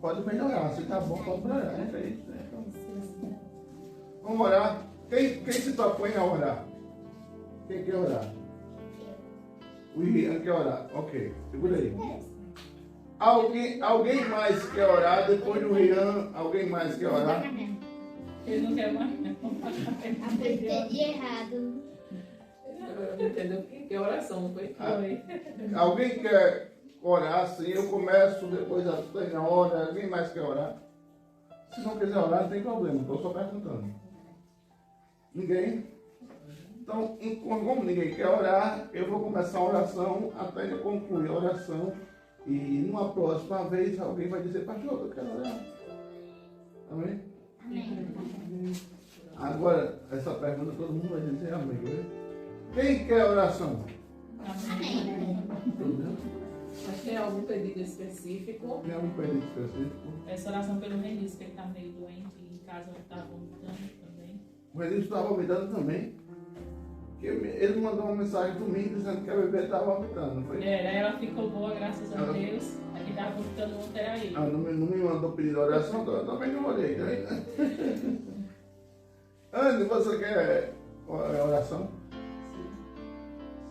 pode melhorar. Se tá bom, pode melhorar. É isso, né? Vamos orar. Quem se propõe a orar? Quem quer orar? O Ian quer orar. Ok, segura aí. Alguém mais quer orar? Depois do Rian, alguém mais quer orar? Ele não quer mais. Entendi errado. Entendeu? Que oração, não foi? Alguém quer orar? Sim, eu começo, depois a Tânia ora. Alguém mais quer orar? Se não quiser orar, não tem problema, estou só perguntando. Ninguém? Então, como ninguém quer orar, eu vou começar a oração até ele concluir a oração. E numa próxima vez alguém vai dizer, pastor, eu quero orar. Amém? Amém. Agora, essa pergunta todo mundo vai dizer amém. Né? Quem quer oração? Amém. Mas tem algum pedido específico? Tem algum pedido específico? Essa oração pelo Renis, que ele está meio doente e em casa ele está vomitando também. O Renilson estava vomitando também. Ele mandou uma mensagem domingo dizendo que a bebê estava vomitando, não foi? Ela ficou boa, graças a Deus. A que estava vomitando ontem era ele. Não me mandou pedir oração, eu também não olhei. Né? Andy, você quer oração?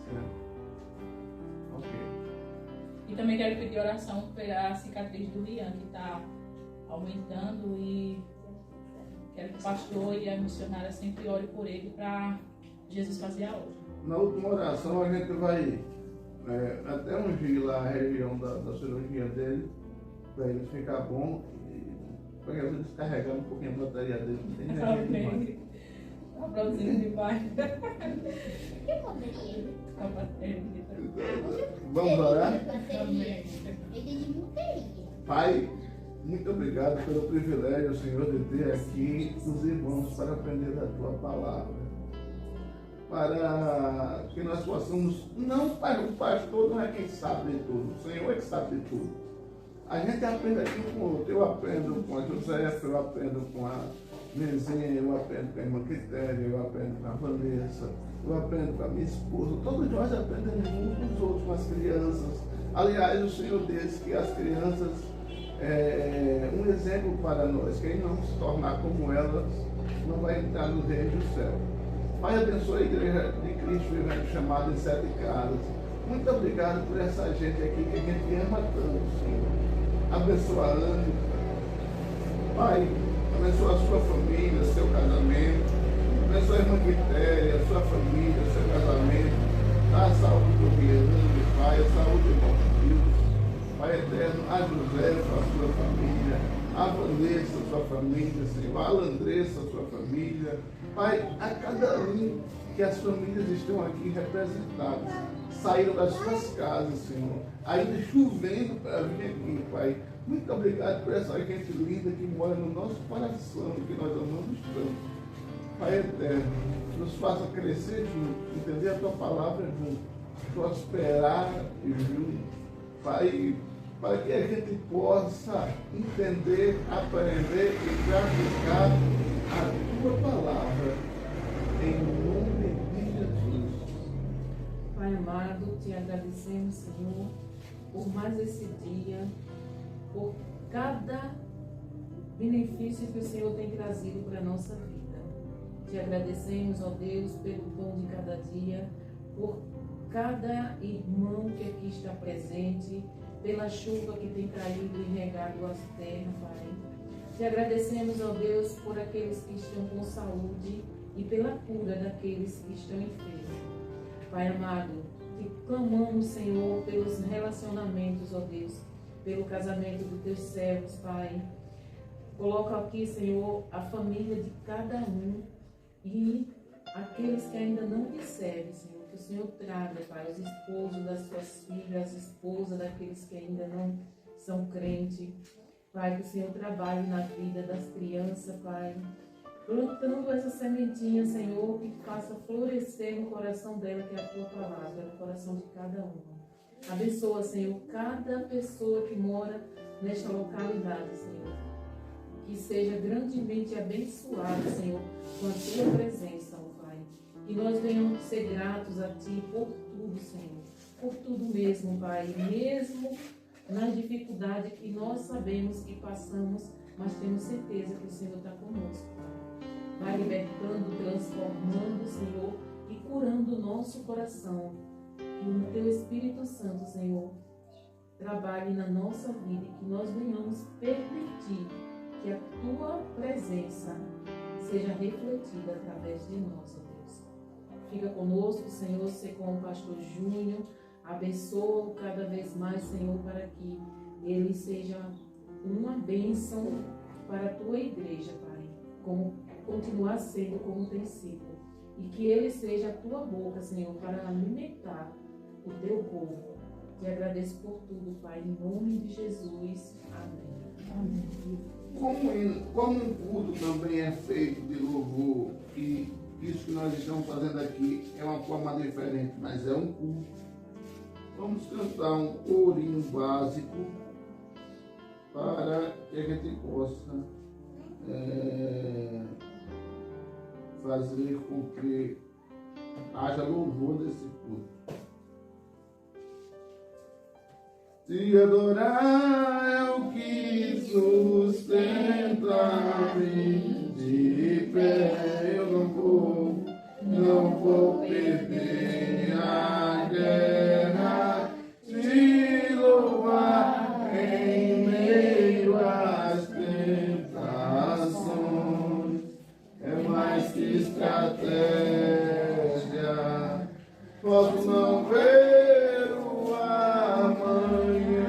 Sim. Ok. E também quero pedir oração pela cicatriz do Rian, que está aumentando, e quero que o pastor e a missionária sempre orem por ele para Jesus fazer a obra. Na última oração a gente vai até ungir lá a região da cirurgia dele, para ele ficar bom, e para ele descarregar um pouquinho a bateria dele, não tem Amém. Tá produzindo demais. Que bateria? A bateria. Vamos orar? Amém. Ele de bateria. Pai, muito obrigado pelo privilégio, Senhor, de ter aqui os irmãos para aprender da Tua Palavra. Para que nós possamos, não para o pastor, não é quem sabe de tudo, o Senhor é que sabe de tudo. A gente aprende aqui um com o outro. Eu aprendo com a Josefa, eu aprendo com a Nezinha, eu aprendo com a irmã Quitéria, eu aprendo com a Vanessa, eu aprendo com a minha esposa. Todos nós aprendemos uns com os outros, com as crianças. Aliás, o Senhor disse que as crianças um exemplo para nós. Quem não se tornar como elas não vai entrar no reino do céu. Pai, abençoe a igreja de Cristo, evento chamado em 7 Casas. Muito obrigado por essa gente aqui que a gente ama tanto, Senhor. Abençoa a Ana. Pai, abençoa a sua família, seu casamento. Abençoa a irmã Quitéria, a sua família, seu casamento. Dá a saúde do Guilherme, Pai, a saúde do irmão Deus. Pai eterno, a Josefa, a sua família. A Vanessa, a sua família, Senhor. A Alandressa, a sua família. Pai, a cada um que as famílias estão aqui representadas, saíram das suas casas, Senhor, ainda chovendo para vir aqui, Pai. Muito obrigado por essa gente linda que mora no nosso coração, que nós amamos tanto. Pai eterno, nos faça crescer juntos, entender a Tua palavra junto, prosperar junto, Pai, para que a gente possa entender, aprender e praticar a Tua palavra, em nome de Jesus. Pai amado, te agradecemos, Senhor, por mais esse dia, por cada benefício que o Senhor tem trazido para a nossa vida. Te agradecemos, ó Deus, pelo dom de cada dia, por cada irmão que aqui está presente, pela chuva que tem caído e regado as terras, Pai. Te agradecemos, ó Deus, por aqueles que estão com saúde e pela cura daqueles que estão enfermos. Pai amado, te clamamos, Senhor, pelos relacionamentos, ó Deus, pelo casamento dos teus servos, Pai. Coloca aqui, Senhor, a família de cada um e aqueles que ainda não te servem, Senhor. Que o Senhor traga, Pai, os esposos das suas filhas, as esposas daqueles que ainda não são crentes. Pai, que o Senhor trabalhe na vida das crianças, Pai. Plantando essa sementinha, Senhor, que faça florescer no coração dela, que é a Tua palavra, no coração de cada uma. Abençoa, Senhor, cada pessoa que mora nesta localidade, Senhor. Que seja grandemente abençoada, Senhor, com a Tua presença, ó Pai. Que nós venhamos ser gratos a Ti por tudo, Senhor. Por tudo mesmo, Pai. Mesmo nas dificuldades que nós sabemos que passamos, mas temos certeza que o Senhor está conosco. Vai libertando, transformando, Senhor, e curando o nosso coração. Que o Teu Espírito Santo, Senhor, trabalhe na nossa vida e que nós venhamos permitir que a Tua presença seja refletida através de nós, ó Deus. Fica conosco, Senhor, ser com o pastor Júnior. Abençoa-o cada vez mais, Senhor, para que ele seja uma bênção para a Tua igreja, Pai. Como continuar sendo como tem sido. E que ele seja a Tua boca, Senhor, para alimentar o Teu povo. Te agradeço por tudo, Pai, em nome de Jesus. Amém. Amém. Como um culto também é feito de louvor, e isso que nós estamos fazendo aqui é uma forma diferente, mas é um culto. Vamos cantar um corinho básico para que a gente possa fazer com que haja louvor nesse culto. Te adorar é o que sustenta-me de pé. Eu não vou perder a guerra. Te louvar em meio às tentações é mais que estratégia. Posso não ver o amanhã,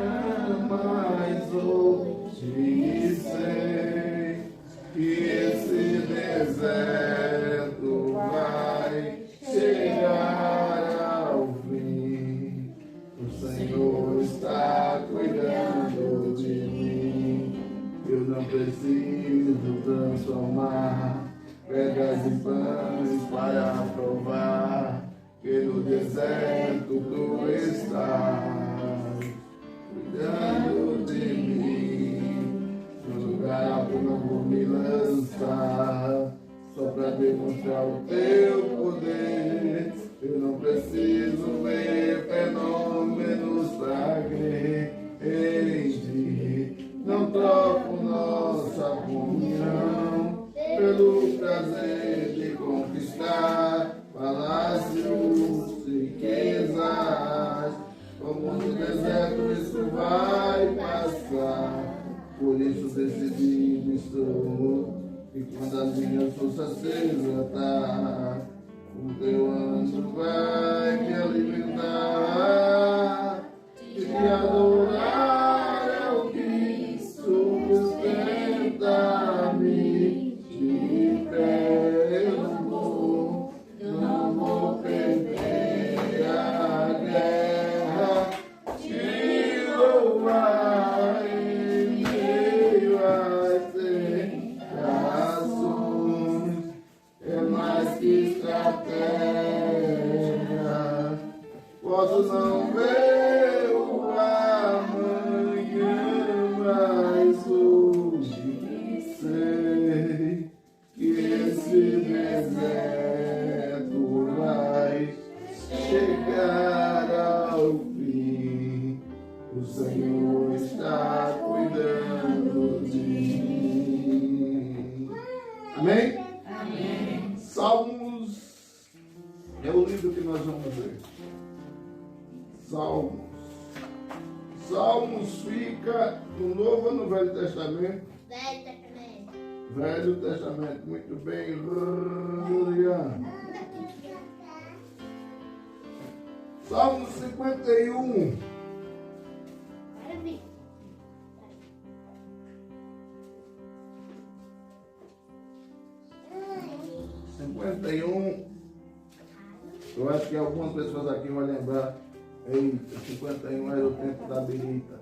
mas hoje sei que esse deserto vai chegar ao fim. O Senhor está cuidando de mim. Eu não preciso transformar pedras em pães para provar que no deserto Tu estás cuidando de mim. No lugar alto não vou me lançar, só para demonstrar o Teu poder. Eu não preciso ver fenômenos para crer em Ti. Não troco nossa comunhão pelo prazer de conquistar palácios, riquezas. Como no deserto isso vai passar. Por isso decidido estou, e quando a minha força se esgotar, o Teu anjo vai me alimentar. E te adorar é o que sustenta-me de pé. Eu não vou perder a guerra. Te louvar em meio às tentações é mais que estratégia. Posso não ver o amanhã, mas hoje sei que esse deserto vai chegar ao fim. O Senhor está cuidando de mim. Amém? Amém. Salmos é o livro que nós vamos ler. Salmos fica no Novo ou no Velho Testamento? Velho Testamento. Velho Testamento, muito bem, Liliana. Salmo 51. Para mim. 51. Eu acho que algumas pessoas aqui vão lembrar. Eita, 51 era o tempo da birita.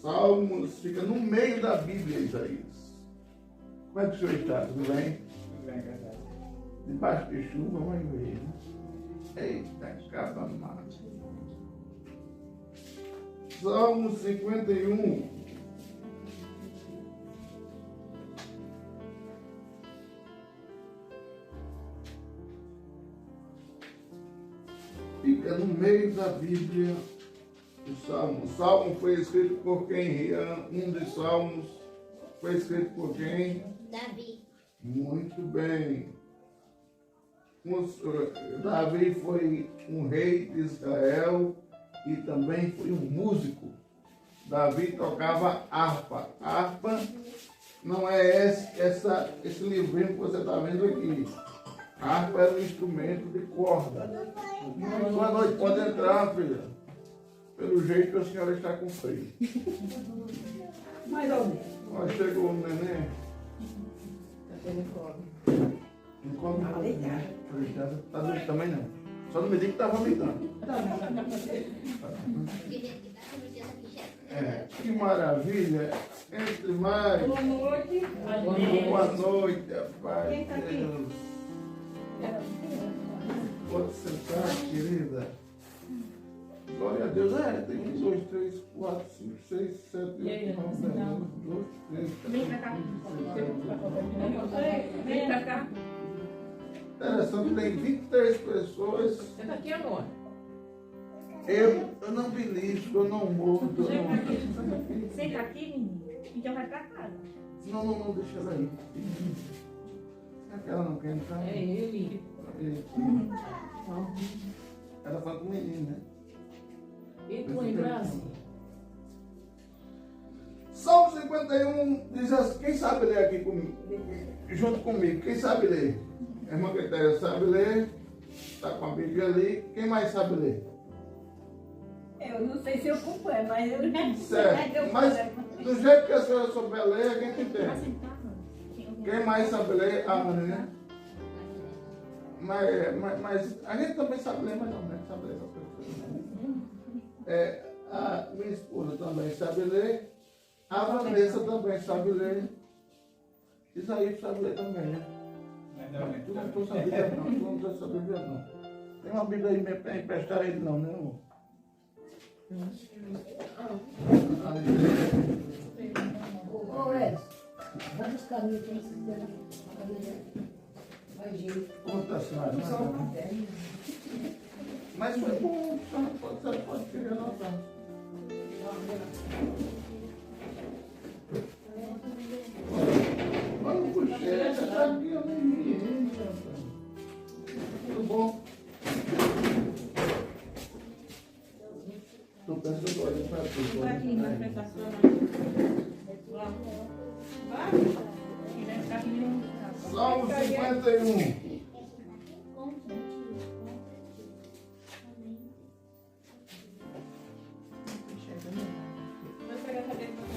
Salmos fica no meio da Bíblia, Isaías. Como é que o senhor está? Tudo bem? Tudo bem, verdade. Debaixo de chuva, vai ver. Né? Eita, caba mata. Salmo 51. fica no meio da Bíblia, o Salmo. O Salmo foi escrito por quem, Rian? Um dos Salmos foi escrito por quem? Davi. Muito bem. Davi foi um rei de Israel e também foi um músico. Davi tocava harpa. Harpa não é esse livrinho que você está vendo aqui. Harpa é um instrumento de corda. Boa noite, pode entrar, filha. Pelo jeito que a senhora está com frio. Mais ou menos. Ó, chegou o neném. Tá tendo fome. Não come Tá deitado. Tá doente também não. Só não me diga que tá vomitando. É, que maravilha. Entre mais. Boa noite. Boa noite, paz Quem tá de aqui? Deus. Pode sentar, querida. Glória a Deus. Tem 1, 2, 3, 4, 5, 6, 7, 8, 9, 10, 11, 12, 13, 14, 15, 16, 17, 18, 19. Vem pra cá. Interessante, tem 23 pessoas. Senta aqui, amor. Eu não belisco, eu não mordo, eu não. Senta aqui, menino. Então vai pra casa. Não, deixa ela aí. Ela não quer entrar. É ele. Ela fala com o menino, né? E tu em Brasília? Salmo 51 diz assim, quem sabe ler aqui comigo, junto comigo? Quem sabe ler? A irmã Quitéria sabe ler, está com a Bíblia ali. Quem mais sabe ler? Eu não sei se eu acompanho, mas eu Certo, mas do jeito que a senhora souber ler, a gente entende. Quem mais sabe ler? A Ana, né? Mas a gente também sabe ler, mas não, né? Sabe ler essas coisas. A minha esposa também sabe ler. A Vanessa também sabe ler. Isaías sabe ler também, né? Tu não trouxe a Bíblia não, tu não trouxe a Bíblia não. Tem uma Bíblia aí para emprestar ele não, né, amor? Ô, Edson, vai buscar a minha que vai jeito. Conta, senhora. Mas foi bom, você pode querer anotar. Vamos puxar, você tá aqui, eu nem vi. Tudo bom? Estou pensando agora para tu. vai aqui na apresentação. Vai. E vai ficar aqui. Salmo 51.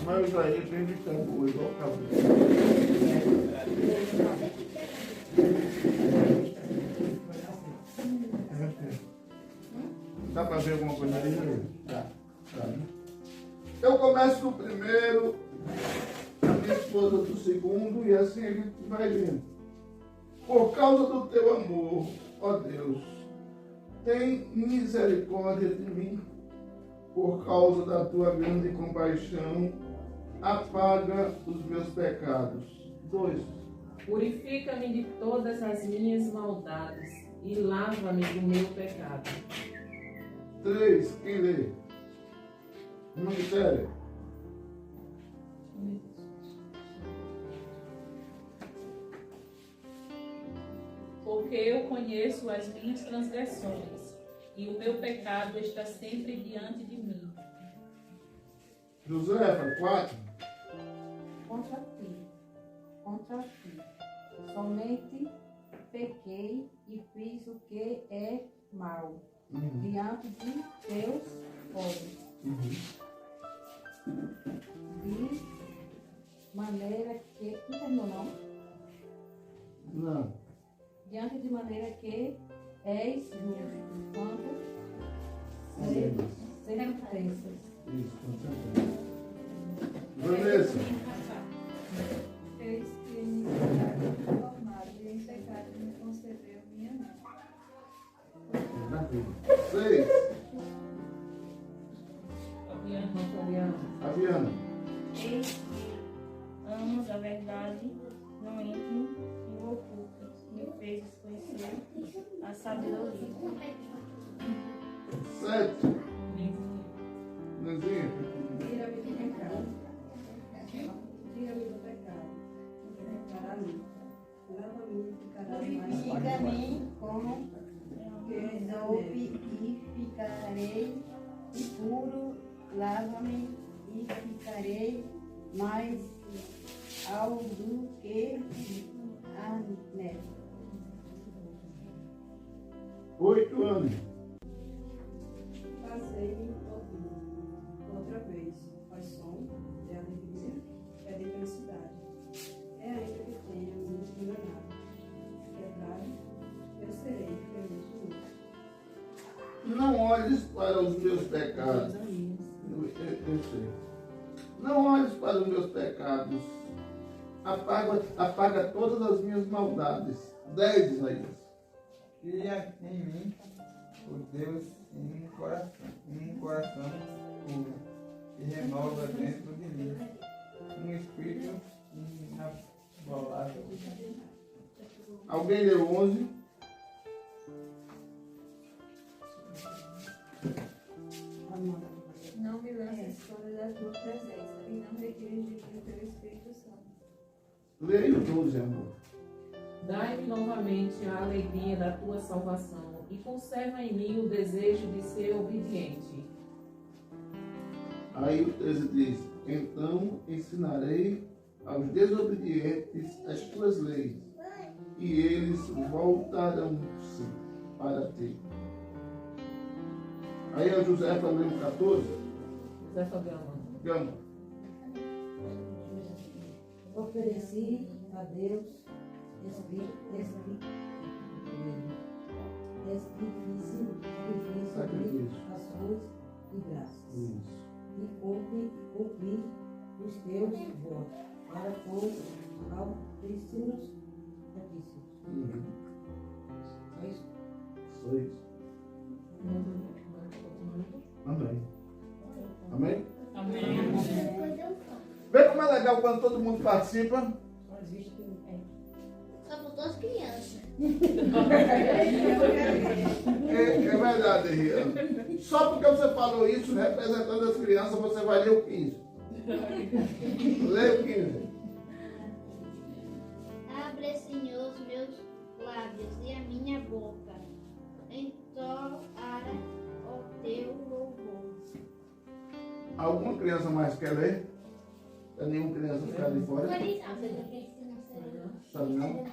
Mas aí vem de cabo, igual cabo. Dá para ver alguma coisa ali? Tá. Né? Eu começo do primeiro, a minha esposa do segundo, e assim a gente vai vendo. Por causa do teu amor, ó Deus, tem misericórdia de mim. Por causa da tua grande compaixão, apaga os meus pecados. 2. Purifica-me de todas as minhas maldades e lava-me do meu pecado. 3. Quem lê? Uma miséria. Porque eu conheço as minhas transgressões, e o meu pecado está sempre diante de mim. Josefa, 4. Contra ti, somente pequei e fiz o que é mal diante de teus olhos. De maneira que. Não terminou, não? Não. Diante de maneira que és justo, quando sentenças. Isso, com certeza. Vanessa. Eis que iniquidade formada e em pecado me concebeu minha mãe. 6. Fabiana. Eis que amos a verdade no íntimo e o oculto, me fez conhecer a sabedoria. 7. Nenzinha. Tira-me do pecado. Tira-me do pecado. Para mim. Lava-me e ficará mais. Purifica-me com esope e ficarei puro. Lava-me e ficarei mais alvo do que a neve. 8 anos. Passei outra vez. Faz som de alegria, é de felicidade. É ainda que tenha me enganado. Quebrado, eu serei feliz de novo. Não olhes para os meus pecados. Eu sei. Não olhes para os meus pecados. Apaga todas as minhas maldades. 10, Isaías. Cria em mim, o Deus, em um coração puro, e renova dentro de mim um espírito inabalável. Alguém leu 11? Não me lances fora da tua presença e não retires de mim o teu Espírito Santo. Leia o 12, amor. Dai-me novamente a alegria da tua salvação e conserva em mim o desejo de ser obediente. Aí o 13 diz: então ensinarei aos desobedientes as tuas leis, e eles voltarão-se para ti. Aí a Josefa leu 14. Josefa Gama. Gama. Ofereci a Deus sacrifício de ações e graças. Isso. E cumpri os teus votos para com altíssimos sacrifícios. É isso? Só isso. Amém. Amém? Amém. Vê como é legal quando todo mundo participa. Só faltou as crianças. É verdade, Rian. Só porque você falou isso, representando as crianças, você vai ler o 15. Leia o 15. Abre, Senhor, os meus lábios e a minha boca. Entoará o teu louvor. Alguma criança mais quer ler? Para nenhuma criança ficar de fora? Sabe não?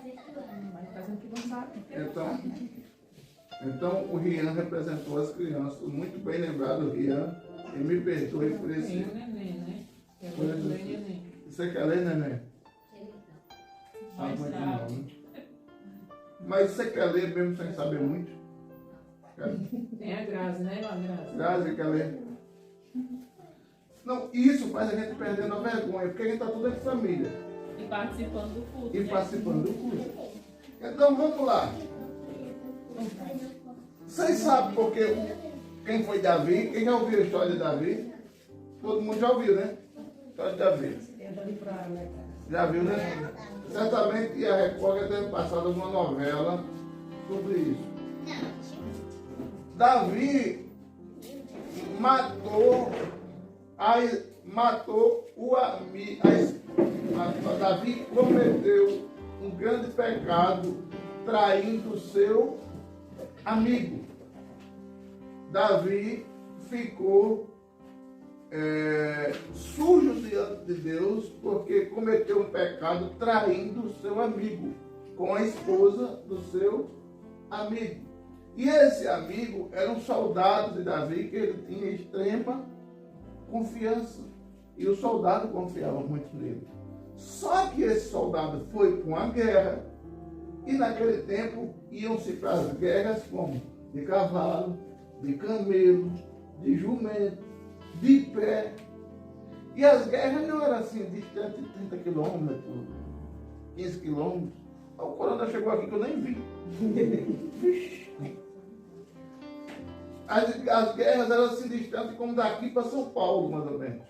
Então o Rian representou as crianças. Muito bem lembrado, Rian. E me perdoe por esse. Tem o neném, né? Quer Por esse- ler neném. Você quer ler, neném? Mais muito tarde. não, né? Mas você quer ler mesmo sem saber muito? Tem a Grazi, né, Grazi? Grazi, quer ler? Não, isso faz a gente perdendo a vergonha, porque a gente está tudo em família. E participando do culto. E né? participando do curso. Então vamos lá. Vocês sabem porque quem foi Davi? Quem já ouviu a história de Davi? Todo mundo já ouviu, né? A história de Davi. Já viu, né? Certamente a Record já deve passar uma novela sobre isso. Davi matou o amigo. Davi cometeu um grande pecado traindo seu amigo. Davi ficou sujo diante de Deus porque cometeu um pecado traindo seu amigo com a esposa do seu amigo. E esse amigo era um soldado de Davi que ele tinha extrema confiança. E o soldado confiava muito nele. Só que esse soldado foi para uma guerra. E naquele tempo iam-se para as guerras como? De cavalo, de camelo, de jumento, de pé. E as guerras não eram assim, distantes de 30 quilômetros, 15 quilômetros. O corona chegou aqui que eu nem vi. As guerras eram assim distantes como daqui para São Paulo, mais ou menos.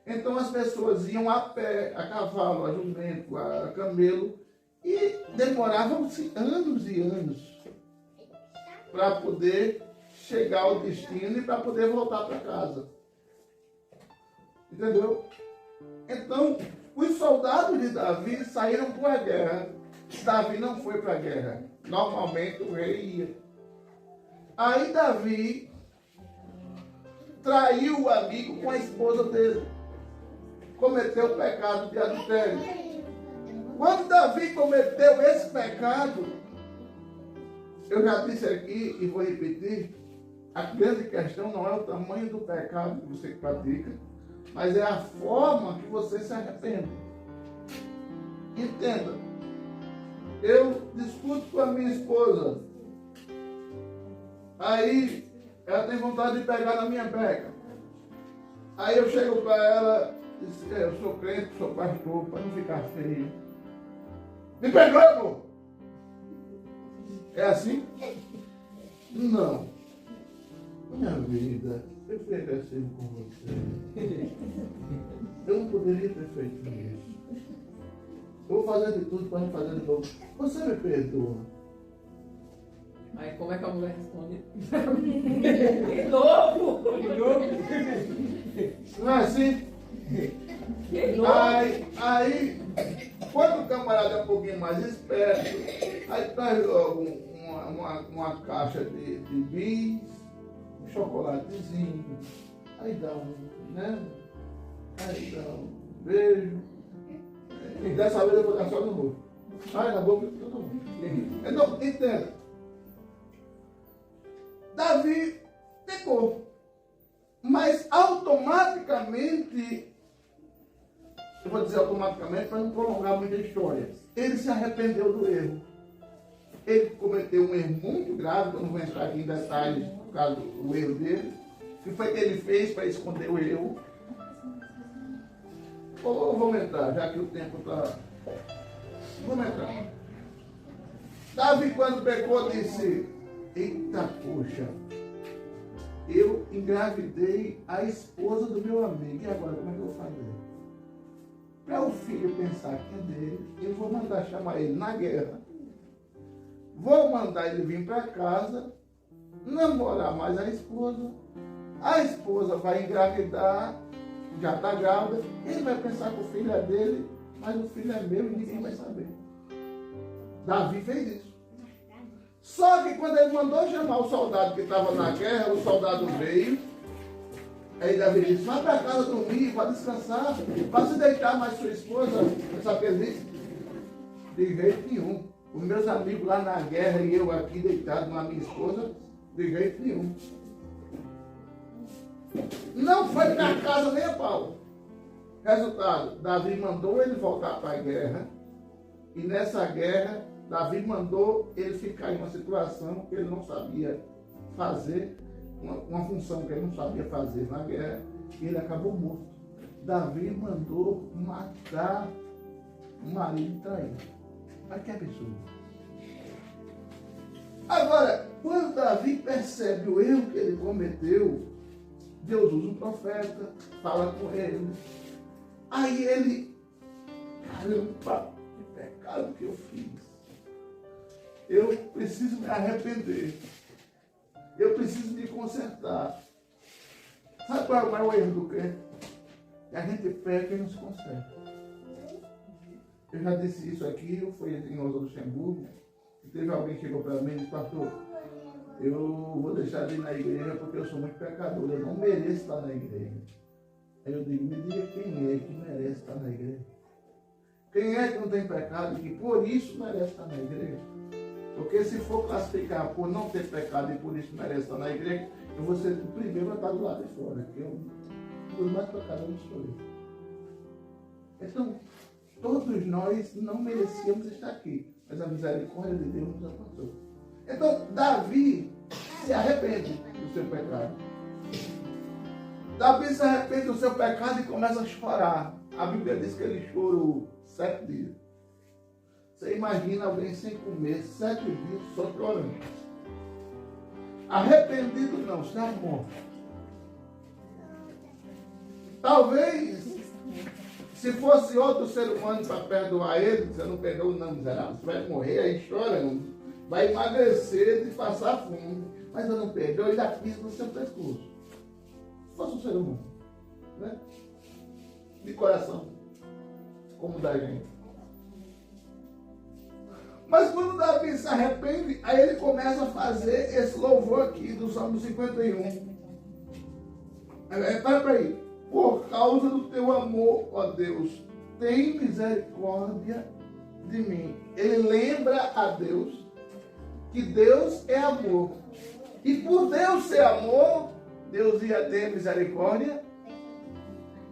Então as pessoas iam a pé, a cavalo, a jumento, a camelo, e demoravam-se anos e anos para poder chegar ao destino e para poder voltar para casa. Entendeu? Então, os soldados de Davi saíram para a guerra. Davi não foi para a guerra. Normalmente o rei ia. Aí Davi traiu o amigo com a esposa dele. Cometeu o pecado de adultério. Quando Davi cometeu esse pecado, eu já disse aqui e vou repetir, a grande questão não é o tamanho do pecado que você pratica, mas é a forma que você se arrepende. Entenda, eu discuto com a minha esposa, aí ela tem vontade de pegar na minha beca. Aí eu chego para ela e digo, eu sou crente, sou pastor, para não ficar feio. Me perdoe, amor. É assim? Não. Minha vida, eu fui agressivo com você. Eu não poderia ter feito isso. Eu vou fazer de tudo para não fazer de novo. Você me perdoa. Aí como é que a mulher responde? De novo? De novo? Não é assim? Aí, quando o camarada é um pouquinho mais esperto, aí traz logo uma caixa de bis, um chocolatezinho, aí dá né? Aí dá um beijo, e dessa vez eu vou dar só no rosto. Aí na boca de todo mundo. Então, entenda. Davi pecou, mas automaticamente, eu vou dizer automaticamente para não prolongar muita história, ele se arrependeu do erro. Ele cometeu um erro muito grave, eu não vou entrar aqui em detalhes por causa do erro dele. O que foi que ele fez para esconder o erro? Ou vamos entrar, já que o tempo está... Vamos entrar. Davi, quando pecou, disse, eita poxa, eu engravidei a esposa do meu amigo, e agora como é que eu vou fazer? Para o filho pensar que é dele, eu vou mandar chamar ele na guerra. Vou mandar ele vir para casa, namorar mais a esposa vai engravidar, já está grávida, ele vai pensar que o filho é dele, mas o filho é meu e ninguém vai saber. Davi fez isso. Só que quando ele mandou chamar o soldado que estava na guerra, o soldado veio, aí Davi disse, vai para casa dormir, vai descansar, para se deitar mais sua esposa. Sabe o que ele disse? De jeito nenhum. Os meus amigos lá na guerra e eu aqui deitado com a minha esposa, de jeito nenhum. Não foi para casa nem a pau. Resultado, Davi mandou ele voltar para a guerra, e nessa guerra, Davi mandou ele ficar em uma situação que ele não sabia fazer, uma função que ele não sabia fazer na guerra, e ele acabou morto. Davi mandou matar o marido traído. Mas que absurdo. Agora, quando Davi percebe o erro que ele cometeu, Deus usa um profeta, fala com ele. Aí ele, caramba, que pecado que eu fiz. Eu preciso me arrepender. Eu preciso me consertar. Sabe qual é o maior erro do crente? A gente peca e não se conserta. Eu já disse isso aqui, eu fui em Rosa Luxemburgo, e teve alguém que chegou para mim e disse, pastor, eu vou deixar de ir na igreja porque eu sou muito pecador, eu não mereço estar na igreja. Aí eu digo, me diga quem é que merece estar na igreja. Quem é que não tem pecado e que por isso merece estar na igreja? Porque se for classificar por não ter pecado e por isso merece estar na igreja, eu vou ser o primeiro a estar do lado de fora, porque os mais pecadores sou eu. Então, todos nós não merecíamos estar aqui, mas a misericórdia de Deus nos alcançou. Então, Davi se arrepende do seu pecado. Davi se arrepende do seu pecado e começa a chorar. A Bíblia diz que ele chorou 7 dias. Você imagina alguém sem comer 7 dias só chorando. Arrependido não, está morto. Talvez, se fosse outro ser humano para perdoar ele, você não perdoa não, miserável, você vai morrer aí chorando, vai emagrecer de passar fome. mas eu não perdoo, ele apisa no seu pescoço. Se fosse um ser humano, né? De coração, como da gente. Mas quando Davi se arrepende, aí ele começa a fazer esse louvor aqui do Salmo 51. Para aí. Por causa do teu amor, ó Deus, tem misericórdia de mim. Ele lembra a Deus que Deus é amor. E por Deus ser amor, Deus ia ter misericórdia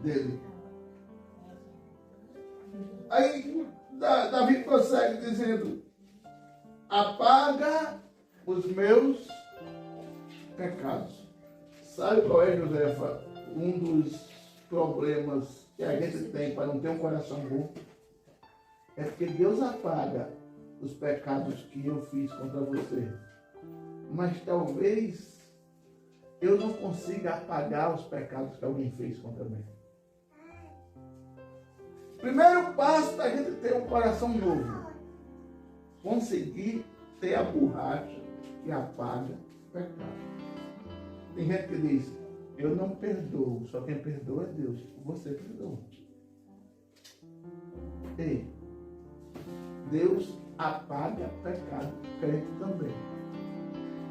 dele. Aí Davi prossegue dizendo: apaga os meus pecados. Sabe qual é, Josefa, um dos problemas que a gente tem para não ter um coração bom? É porque Deus apaga os pecados que eu fiz contra você. Mas talvez eu não consiga apagar os pecados que alguém fez contra mim. Primeiro passo para a gente ter um coração novo: conseguir ter a borracha que apaga o pecado. Tem gente que diz: eu não perdoo, só quem perdoa é Deus. Você perdoa. Ei, Deus apaga pecado, crente também.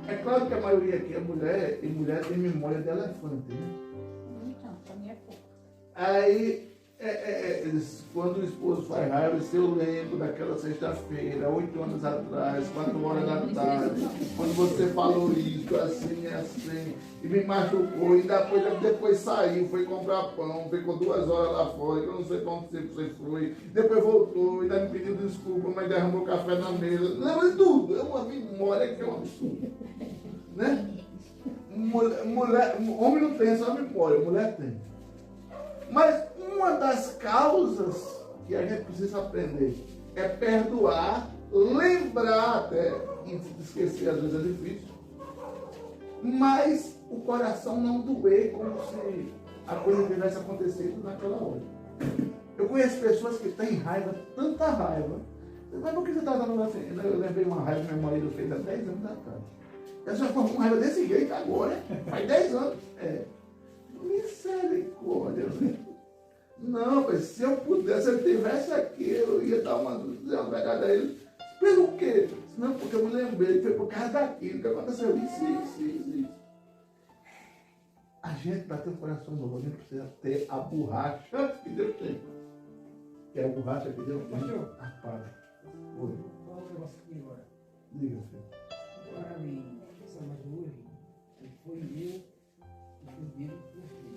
É claro que a maioria aqui é mulher, e mulher tem memória de elefante, né? Então, pra mim é pouco. Aí, quando o esposo faz raiva, eu lembro daquela sexta-feira, 8 anos atrás, 4 horas da tarde, quando você falou isso, assim, e me machucou, e depois saiu, foi comprar pão, ficou 2 horas lá fora, que eu não sei para onde você foi, depois voltou, ainda me pediu desculpa, mas derramou café na mesa. Lembra de tudo, é uma memória que é um absurdo, né? Homem não tem essa memória, mulher tem. Mas uma das causas que a gente precisa aprender é perdoar, lembrar até, e esquecer às vezes é difícil, mas o coração não doer como se a coisa tivesse acontecido naquela hora. Eu conheço pessoas que têm raiva, tanta raiva. Mas por que você está dando assim? Eu lembrei uma raiva que meu marido fez há 10 anos atrás. A senhora ficou com raiva desse jeito agora, faz 10 anos. Misericórdia, né? Não, mas se eu pudesse, se eu estivesse aqui, eu ia dar uma pegada a ele. Pelo quê? Não, porque eu me lembrei, foi por causa daquilo que aconteceu. Isso. A gente, para ter um coração novo, a gente precisa ter a borracha que Deus tem. Que é a borracha que Deus tem. Apaga. Oi. Qual o negócio aqui agora? Diga, filho. Agora me essa mais hoje, foi eu que fui dele que eu fiz.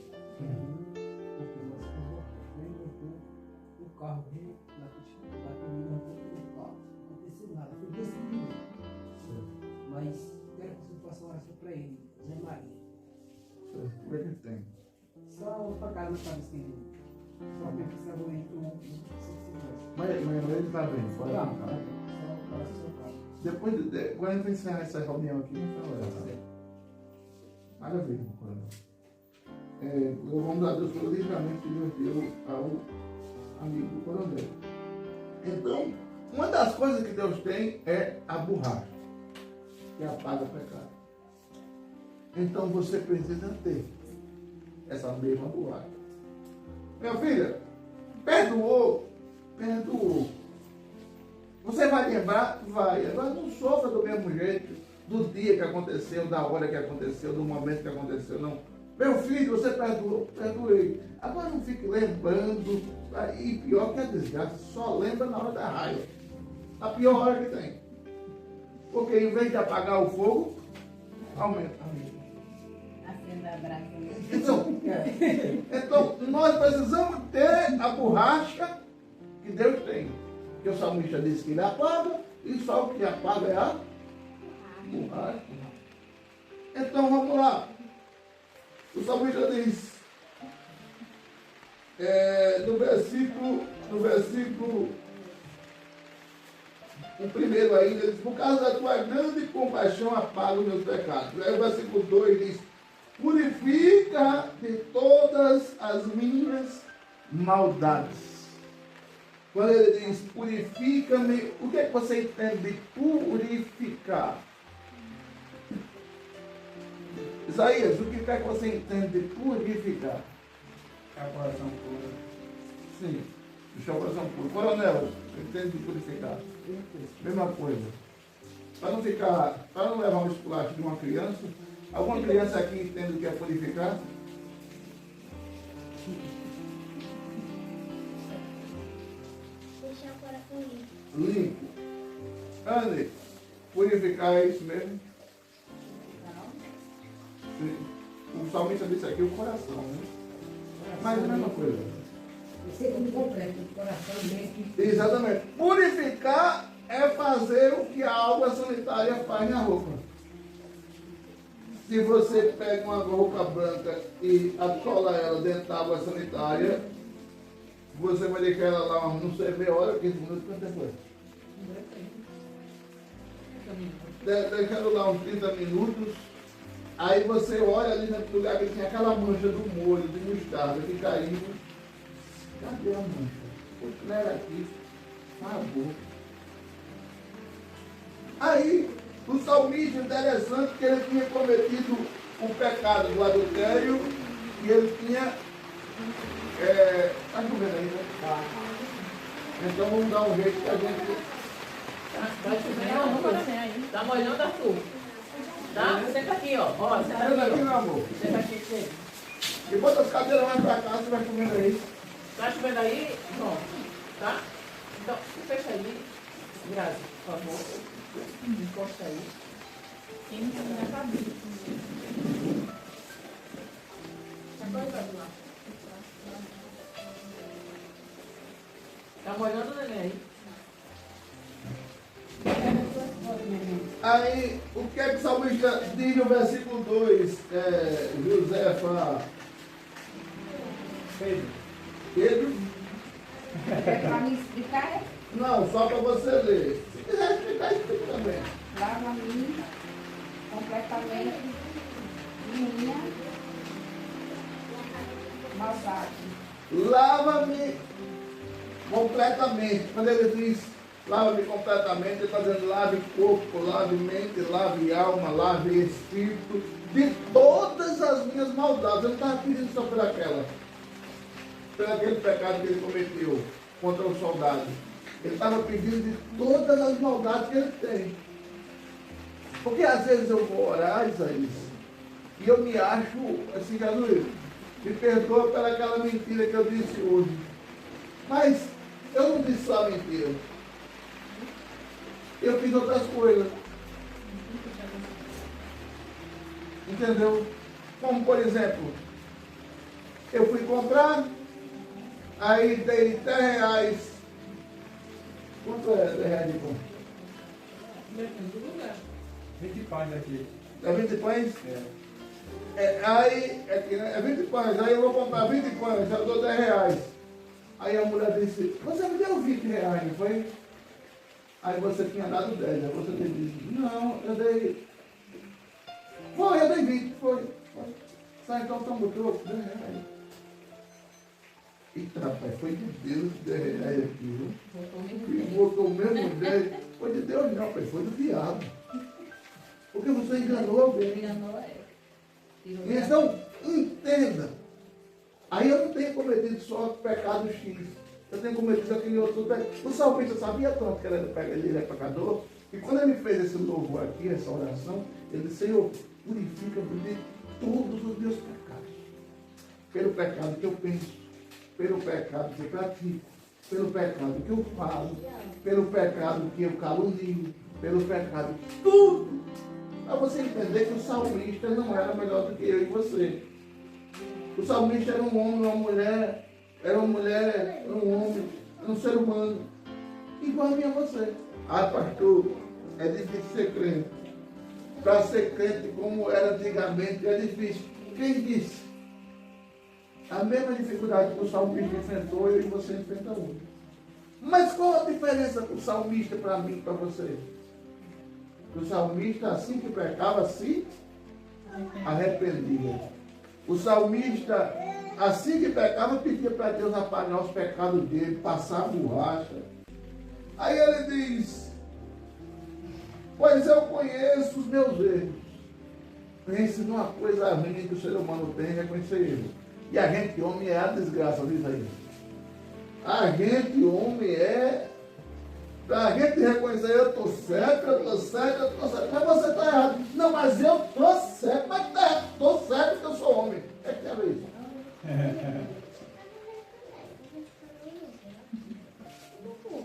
O carro veio na comigo, no carro, não aconteceu nada, foi decidido. Mas quero que você faça uma oração para ele, Zé Maria. O que é que tem? Só uma facada na cabeça dele. Só que esse argumento Mas ele está bem, pode Tá, ficar. só oração, cara. Depois, quando a gente encerrar essa reunião aqui, vamos falar essa. Maravilha, coronel. Louvamos a Deus pelo livramento que Deus deu ao amigo do coronel. Então, uma das coisas que Deus tem é a borracha, que apaga o pecado. Então você precisa ter essa mesma borracha. Minha filha, perdoou. Você vai lembrar? Vai. Agora não sofra do mesmo jeito, do dia que aconteceu, da hora que aconteceu, do momento que aconteceu, não. Meu filho, você perdoou? Perdoei. Agora não fique lembrando, e pior que a desgraça, só lembra na hora da raiva. A pior hora que tem. Porque em vez de apagar o fogo, aumenta. Acenda a brasa. Então, nós precisamos ter a borracha que Deus tem. Que o salmista disse que ele apaga, e só o que apaga é a borracha. Então, vamos lá. O salmista diz, no versículo, o primeiro ainda, ele diz, por causa da tua grande compaixão apaga os meus pecados. Aí o versículo 2 diz, purifica de todas as minhas maldades. Quando ele diz, purifica-me, o que é que você entende de purificar? Isaías, o que é que você entende de purificar? A coração puro. Sim, deixar o coração puro. Coronel, entende de purificar? Mesma coisa. Para não levar um esculacho de uma criança, alguma criança aqui entende o que é purificar? Deixar o coração limpo. Limpo. Anne, purificar é isso mesmo? Sim. O salmista disse aqui o coração, né? Mas é a mesma coisa. Você como completo, o coração limpo. Exatamente. Purificar é fazer o que a água sanitária faz na roupa. Se você pega uma roupa branca e atola ela dentro da água sanitária, você vai deixar ela lá, não sei, meia hora, 15 minutos, quanto tempo é? Deixa ela lá uns 30 minutos, aí você olha ali naquele lugar que tinha aquela mancha do molho, de mostarda que caiu. Cadê a mancha? Poxa, não era aqui. Acabou. Aí, o salmista, interessante, que ele tinha cometido o pecado do adultério e ele tinha. Tá chovendo aí, né? Então vamos dar um jeito que a gente. Vai chover, tá molhando a tua. Tá? Senta aqui, ó. Ó, senta Senta aqui, aqui, meu ó. amor. Senta aqui, senta. E bota as cadeiras mais pra cá, você vai chovendo aí. Tá chovendo aí? Pronto. Tá? Então, fecha aí. Grazi, por favor. Encosta aí. Quem não tem na cabeça. Agora vai lá. Tá molhando o neném aí? Aí, o que é que o salmista diz no versículo 2? Josefa. Pedro? É para me explicar? Não, só para você ler. Se quiser explicar, explica também. Lava-me completamente de minha maldade. Lava-me completamente. Quando ele diz lava-me completamente, ele está dizendo lave corpo, lave mente, lave alma, lave espírito, de todas as minhas maldades. Ele não estava pedindo só por aquele pecado que ele cometeu contra o soldado. Ele estava pedindo de todas as maldades que ele tem. Porque às vezes eu vou orar, Isaías, e eu me acho assim, Jesus, me perdoa pelaquela mentira que eu disse hoje. Mas eu não disse só a mentira. Eu fiz outras coisas. Entendeu? Como por exemplo, eu fui comprar, aí dei 10 reais. Quanto é 10 reais de compra? Depende do lugar. 20 pães aqui. É 20 pães? É. Aí, é 20 pães, aí eu vou comprar 20 pães, eu dou 10 reais. Aí a mulher disse, você me deu 20 reais, não foi? Aí você tinha dado 10, aí você disse, não, eu dei. Foi, eu dei 20, foi. Sai então, toma o troco, 10 reais. Eita, rapaz, foi de Deus 10 reais aqui, viu? E botou o mesmo 10. Foi de Deus não, pai, foi do diabo. Porque você enganou alguém. Enganou ela. Então, entenda. Aí eu não tenho cometido só pecado X. Eu tenho cometido aquele outro pecado. O salmista sabia tanto que ele é pecador. E quando ele fez esse louvor aqui, essa oração, ele disse, Senhor, purifica-me de todos os meus pecados. Pelo pecado que eu penso, pelo pecado que eu pratico, pelo pecado que eu falo, pelo pecado que eu calunio, pelo pecado, tudo. Para você entender que o salmista não era melhor do que eu e você. O salmista era um homem, uma mulher, era uma mulher, era um homem, era um ser humano, igual a mim e a você. Ah, pastor, é difícil ser crente. Para ser crente como era antigamente é difícil. Quem disse? A mesma dificuldade que o salmista enfrentou, eu e você enfrenta hoje. Mas qual a diferença do salmista para mim e para você? O salmista, assim que pecava, se arrependia. O salmista, assim que pecava, pedia para Deus apagar os pecados dele, passar a borracha. Aí ele diz, pois eu conheço os meus erros Pense numa coisa ruim que o ser humano tem, reconhecer ele. E a gente, homem, é a desgraça, diz aí. A gente, homem, é... Pra gente reconhecer, eu estou certo, eu estou certo, eu estou certo. Mas você está errado. Não, mas eu estou certo. Mas está errado. Estou certo porque eu sou homem. É que é isso.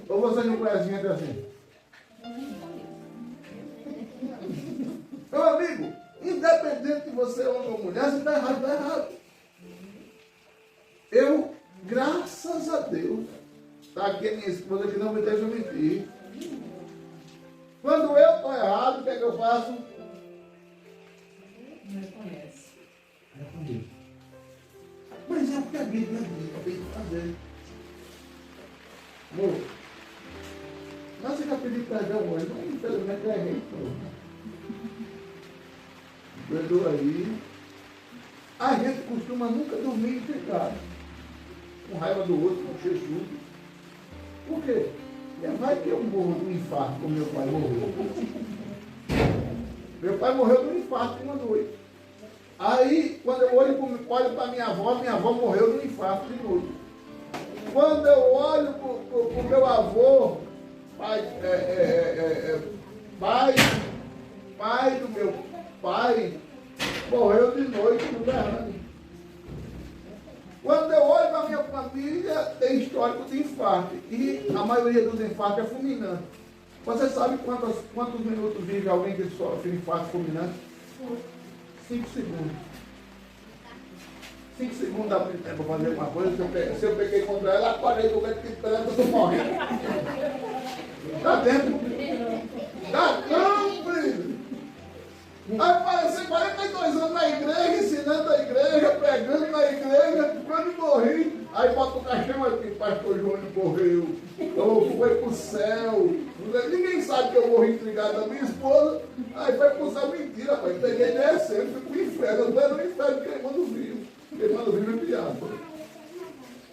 Ou você não conhece gente assim? Meu amigo, independente de você é homem ou mulher, você está errado, está errado. Eu, graças a Deus, está aqui a minha esposa que não me deixa mentir. Quando eu estou errado, o que é que eu faço? Não reconhece. Mas é o que a Bíblia diz, eu tenho que fazer. Amor, mas você já pediu perdão hoje? Não, infelizmente é errei. Perdoa aí. A gente costuma nunca dormir intrigado, com raiva do outro, com Jesus. Por quê? Porque vai que eu morro de um infarto como meu pai morreu. Meu pai morreu de um infarto uma noite. Aí, quando eu olho para minha avó morreu de um infarto de noite. Quando eu olho para o meu avô, pai do meu pai, morreu de noite no derrame. Quando eu olho para a minha família, tem histórico de infarto. E a maioria dos infartos é fulminante. Você sabe quantos minutos vive alguém que sofre infarto fulminante? 5 segundos. 5 segundos dá tempo para fazer alguma coisa. Se eu peguei contra ela, acordei do momento que esperando, eu estou morrendo. Dá tempo. Dá tempo, filho. Aí apareci 42 anos na igreja, ensinando a igreja, pregando na igreja, quando morri, aí bota o caixão aqui, pastor Júnior morreu, ou foi pro céu. Ninguém sabe que eu morri intrigado da minha esposa, aí foi pro céu, mentira, rapaz, peguei descendo, fui pro inferno, eu não era no inferno queimando vivo é piada.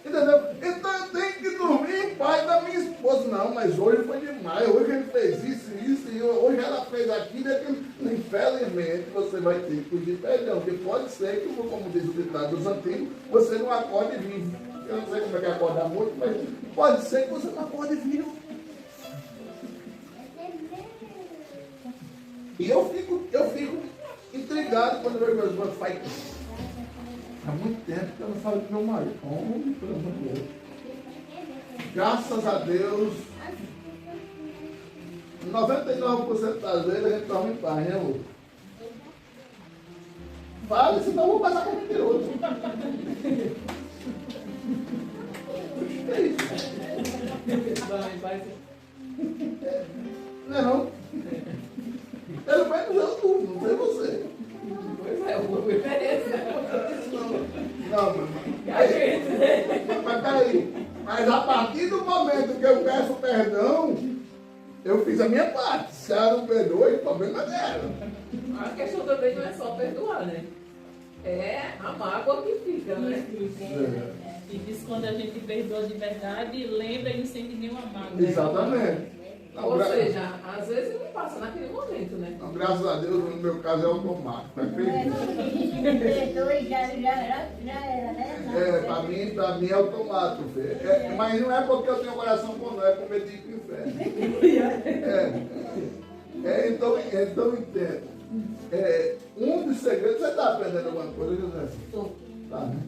Entendeu? Então eu tenho que dormir em paz da minha esposa. Não, mas hoje foi demais. Hoje ele fez isso, e hoje ela fez aquilo e aquilo. Infelizmente você vai ter que pedir perdão. Porque pode ser que, como diz o ditado dos antigos, você não acorde vivo. Eu não sei como é que acordar muito, mas pode ser que você não acorde vivo. E eu fico intrigado quando eu vejo meus irmãos fazem. Há muito tempo que eu não falo com meu marido. Homem, pelo amor de Deus. Graças a Deus, 99% das vezes a gente dorme em paz, né, amor? Fale, senão eu vou passar com mentiroso. É isso. Não é não? Pelo menos eu durmo, não sei você. Pois é, houve diferença. Não, mas peraí. Mas a partir do momento que eu peço perdão, eu fiz a minha parte. Se ela não perdoa, o problema é dela. A questão também não é só perdoar, né? É a mágoa que fica, né? E diz que quando a gente perdoa de verdade, lembra e não sente nenhuma mágoa. Exatamente. Não, ou seja, às vezes não passa naquele momento, né? Não, graças a Deus, no meu caso é automático. Pra mim é automático, filho. Mas não é porque eu tenho coração bom, não, é com medo de ir pro inferno. Então entenda. Um dos segredos, você está aprendendo alguma coisa, José? Estou. Tá, né?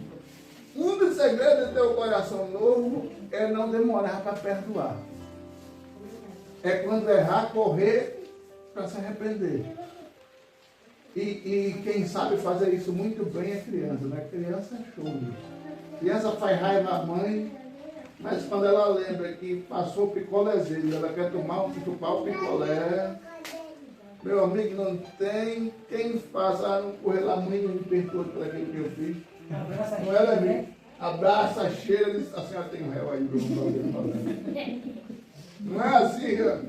Um dos segredos de ter um coração novo é não demorar para perdoar. É quando errar, correr para se arrepender. E quem sabe fazer isso muito bem é criança, né? Criança é show. Criança faz raiva à mãe, mas quando ela lembra que passou o picolézinho, ela quer chupar o picolé, meu amigo, não tem quem faça, não correr lá, mãe, não me perdoe por aquilo que eu fiz. Não é, Levi? Abraça, cheira, diz, a senhora tem um réu aí, não é assim, cara?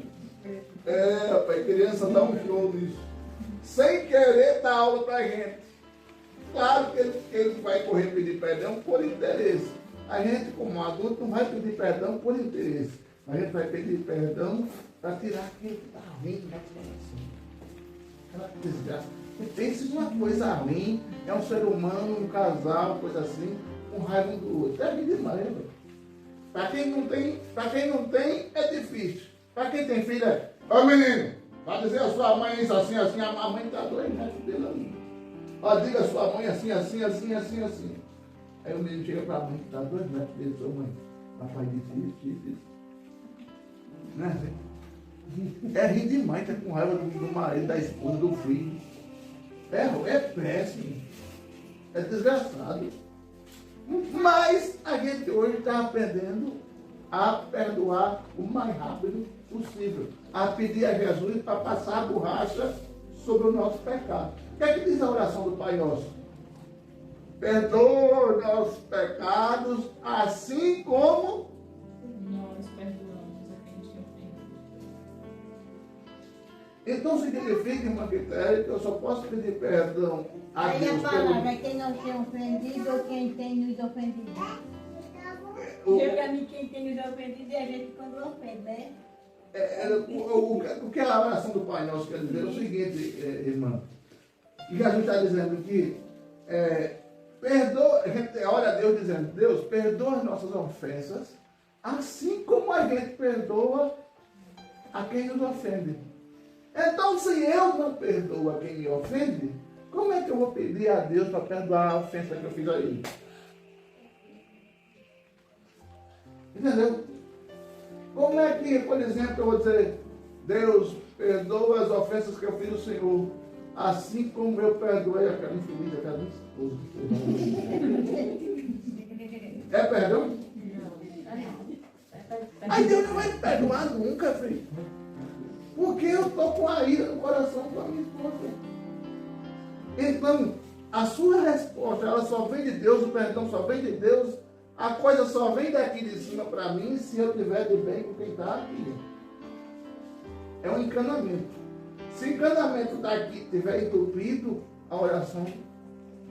Rapaz, criança dá um show nisso. Sem querer dar aula pra gente. Claro que ele vai correr pedir perdão por interesse. A gente, como adulto, não vai pedir perdão por interesse. A gente vai pedir perdão para tirar aquilo que está vindo da coração. Aquela desgraça. E pense numa coisa ruim, é um ser humano, um casal, coisa assim, com raiva um do outro. É ruim demais, né, velho? Para quem não tem, é difícil. Para quem tem filho, é, ô menino, vai dizer a sua mãe isso assim, assim, a mãe está 2 metros dele ali. Ó, diga a sua mãe assim, assim, assim, assim, assim. Aí o menino chega para a mãe que está 2 metros dele, sua mãe, papai disse isso. Né? É rir demais, tá com raiva do marido, da esposa, do filho. É péssimo. É desgraçado. Mas a gente hoje está aprendendo a perdoar o mais rápido possível. A pedir a Jesus para passar a borracha sobre o nosso pecado. O que é que diz a oração do Pai Nosso? Perdoa os nossos pecados, assim como nós perdoamos a quem te ofende. Então significa, irmã Quitéria, que eu só posso pedir perdão a Aí Deus a palavra, quem não tem ofendido ou quem tem nos ofendido. pelo... Para mim, quem tem nos ofendido é a gente quando ofende, né? O que a oração do Pai Nosso quer dizer é o seguinte, irmã. Que Jesus está dizendo que perdoa, a gente ora a Deus dizendo, Deus, perdoa as nossas ofensas, assim como a gente perdoa a quem nos ofende. Então, se eu não perdoo a quem me ofende, como é que eu vou pedir a Deus para perdoar a ofensa que eu fiz a ele? Entendeu? Como é que, por exemplo, eu vou dizer, Deus, perdoa as ofensas que eu fiz ao Senhor, assim como eu perdoei aquela infeliz, aquela esposa. É perdão? Não. Aí Deus não vai me perdoar nunca, filho. Porque eu estou com a ira no coração com a minha esposa. Então, a sua resposta, ela só vem de Deus, o perdão só vem de Deus, a coisa só vem daqui de cima para mim se eu estiver de bem com quem está aqui. É um encanamento. Se o encanamento daqui estiver entupido, a oração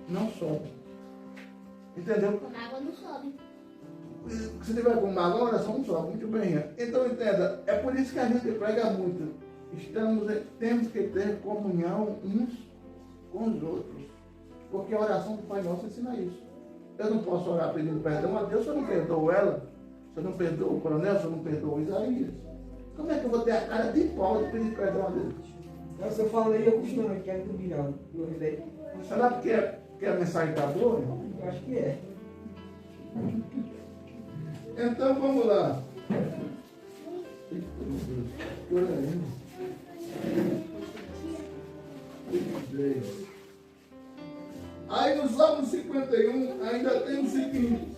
não sobe. Entendeu? Com água não sobe. Se tiver com mágoa, a oração não sobe. Muito bem. Então, entenda, é por isso que a gente prega muito. Temos que ter comunhão uns com os outros. Porque a oração do Pai Nosso ensina isso. Eu não posso orar pedindo perdão a Deus se eu não perdoo ela, se eu não perdoo o coronel, se eu não perdoo o Isaías. Como é que eu vou ter a cara de pau de pedir perdão a Deus? Você fala aí, eu costumo, que é do bilhão. Será porque a mensagem está boa? Eu acho que é. Então vamos lá. Por aí. 23. Aí no Salmo 51 ainda tem o seguinte.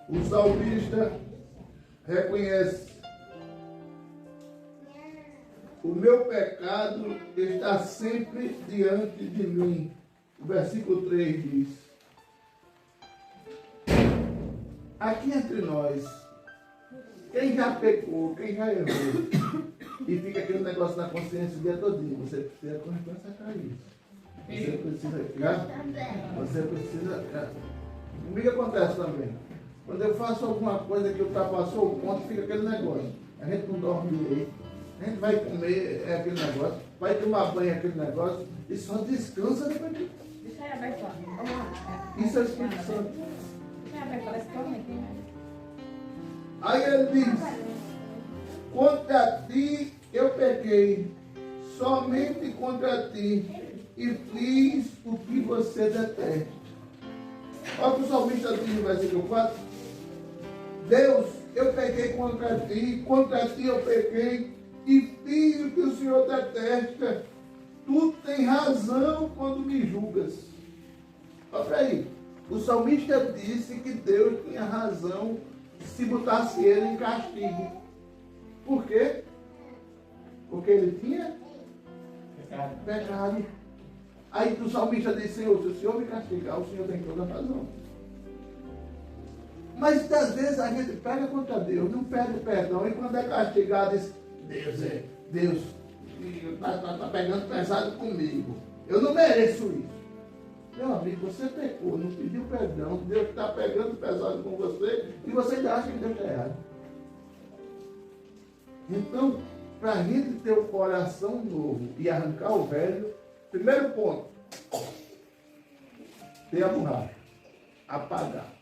O salmista reconhece: o meu pecado está sempre diante de mim. O versículo 3 diz: aqui entre nós, quem já pecou, quem já errou, e fica aquele negócio na consciência o dia todinho, você precisa consertar isso. Você precisa. Comigo acontece também. Quando eu faço alguma coisa que ultrapassou o ponto, fica aquele negócio. A gente não dorme direito. A gente vai comer, é aquele negócio. Vai tomar banho, é aquele negócio. E só descansa depois de... Isso aí é aberto. Isso é o Espírito Santo. Isso é aberto, parece que eu não tenho. Aí ele diz: contra ti eu pequei, somente contra ti, e fiz o que você detesta. Olha o que o salmista diz no versículo 4. Deus, eu pequei contra ti eu pequei, e fiz o que o Senhor detesta. Tu tens razão quando me julgas. Olha aí, o salmista disse que Deus tinha razão se botasse ele em castigo. Por quê? Porque ele tinha pecado. Aí o salmista disse: Senhor, se o Senhor me castigar, o Senhor tem toda a razão. Mas às vezes a gente pega contra Deus, não pede perdão, e quando é castigado diz: Deus está pegando pesado comigo, eu não mereço isso. Meu amigo, você pecou, não pediu perdão, Deus está pegando pesado com você, e você ainda acha que Deus está errado. Então, para a gente ter o coração novo e arrancar o velho, primeiro ponto, ter a borracha, apagar.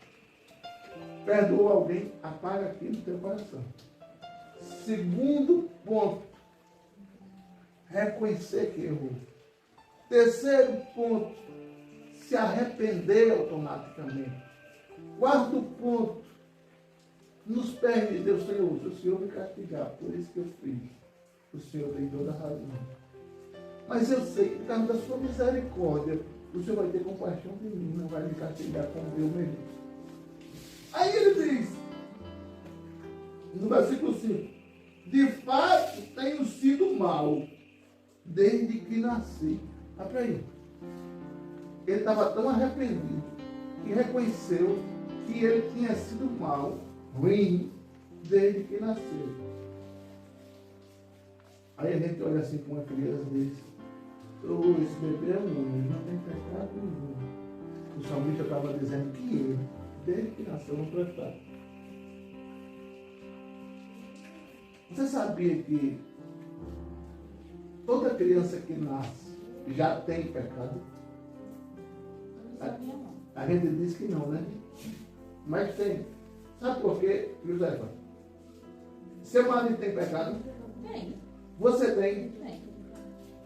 Perdoa alguém, apaga aquilo do teu coração. Segundo ponto, reconhecer que errou. Terceiro ponto, se arrepender automaticamente. Quarto ponto, nos pés de Deus, Senhor, se o Senhor me castigar, por isso que eu fiz, o Senhor tem toda a razão. Mas eu sei que por causa da sua misericórdia, o Senhor vai ter compaixão de mim, não vai me castigar como eu mesmo. Aí ele diz, no versículo 5, de fato tenho sido mau desde que nasci. Olha para aí. Ele estava tão arrependido que reconheceu que ele tinha sido mau, ruim, desde que nasceu. Aí a gente olha assim com uma criança e diz, oh, esse bebê é um homem, não tem pecado nenhum. O salmista estava dizendo que ele, desde que nasceu, não prestava. Você sabia que toda criança que nasce já tem pecado? A gente diz que não, né? Mas tem. Sabe por quê, Josefa? Seu marido tem pecado? Tem. Você tem? Tem.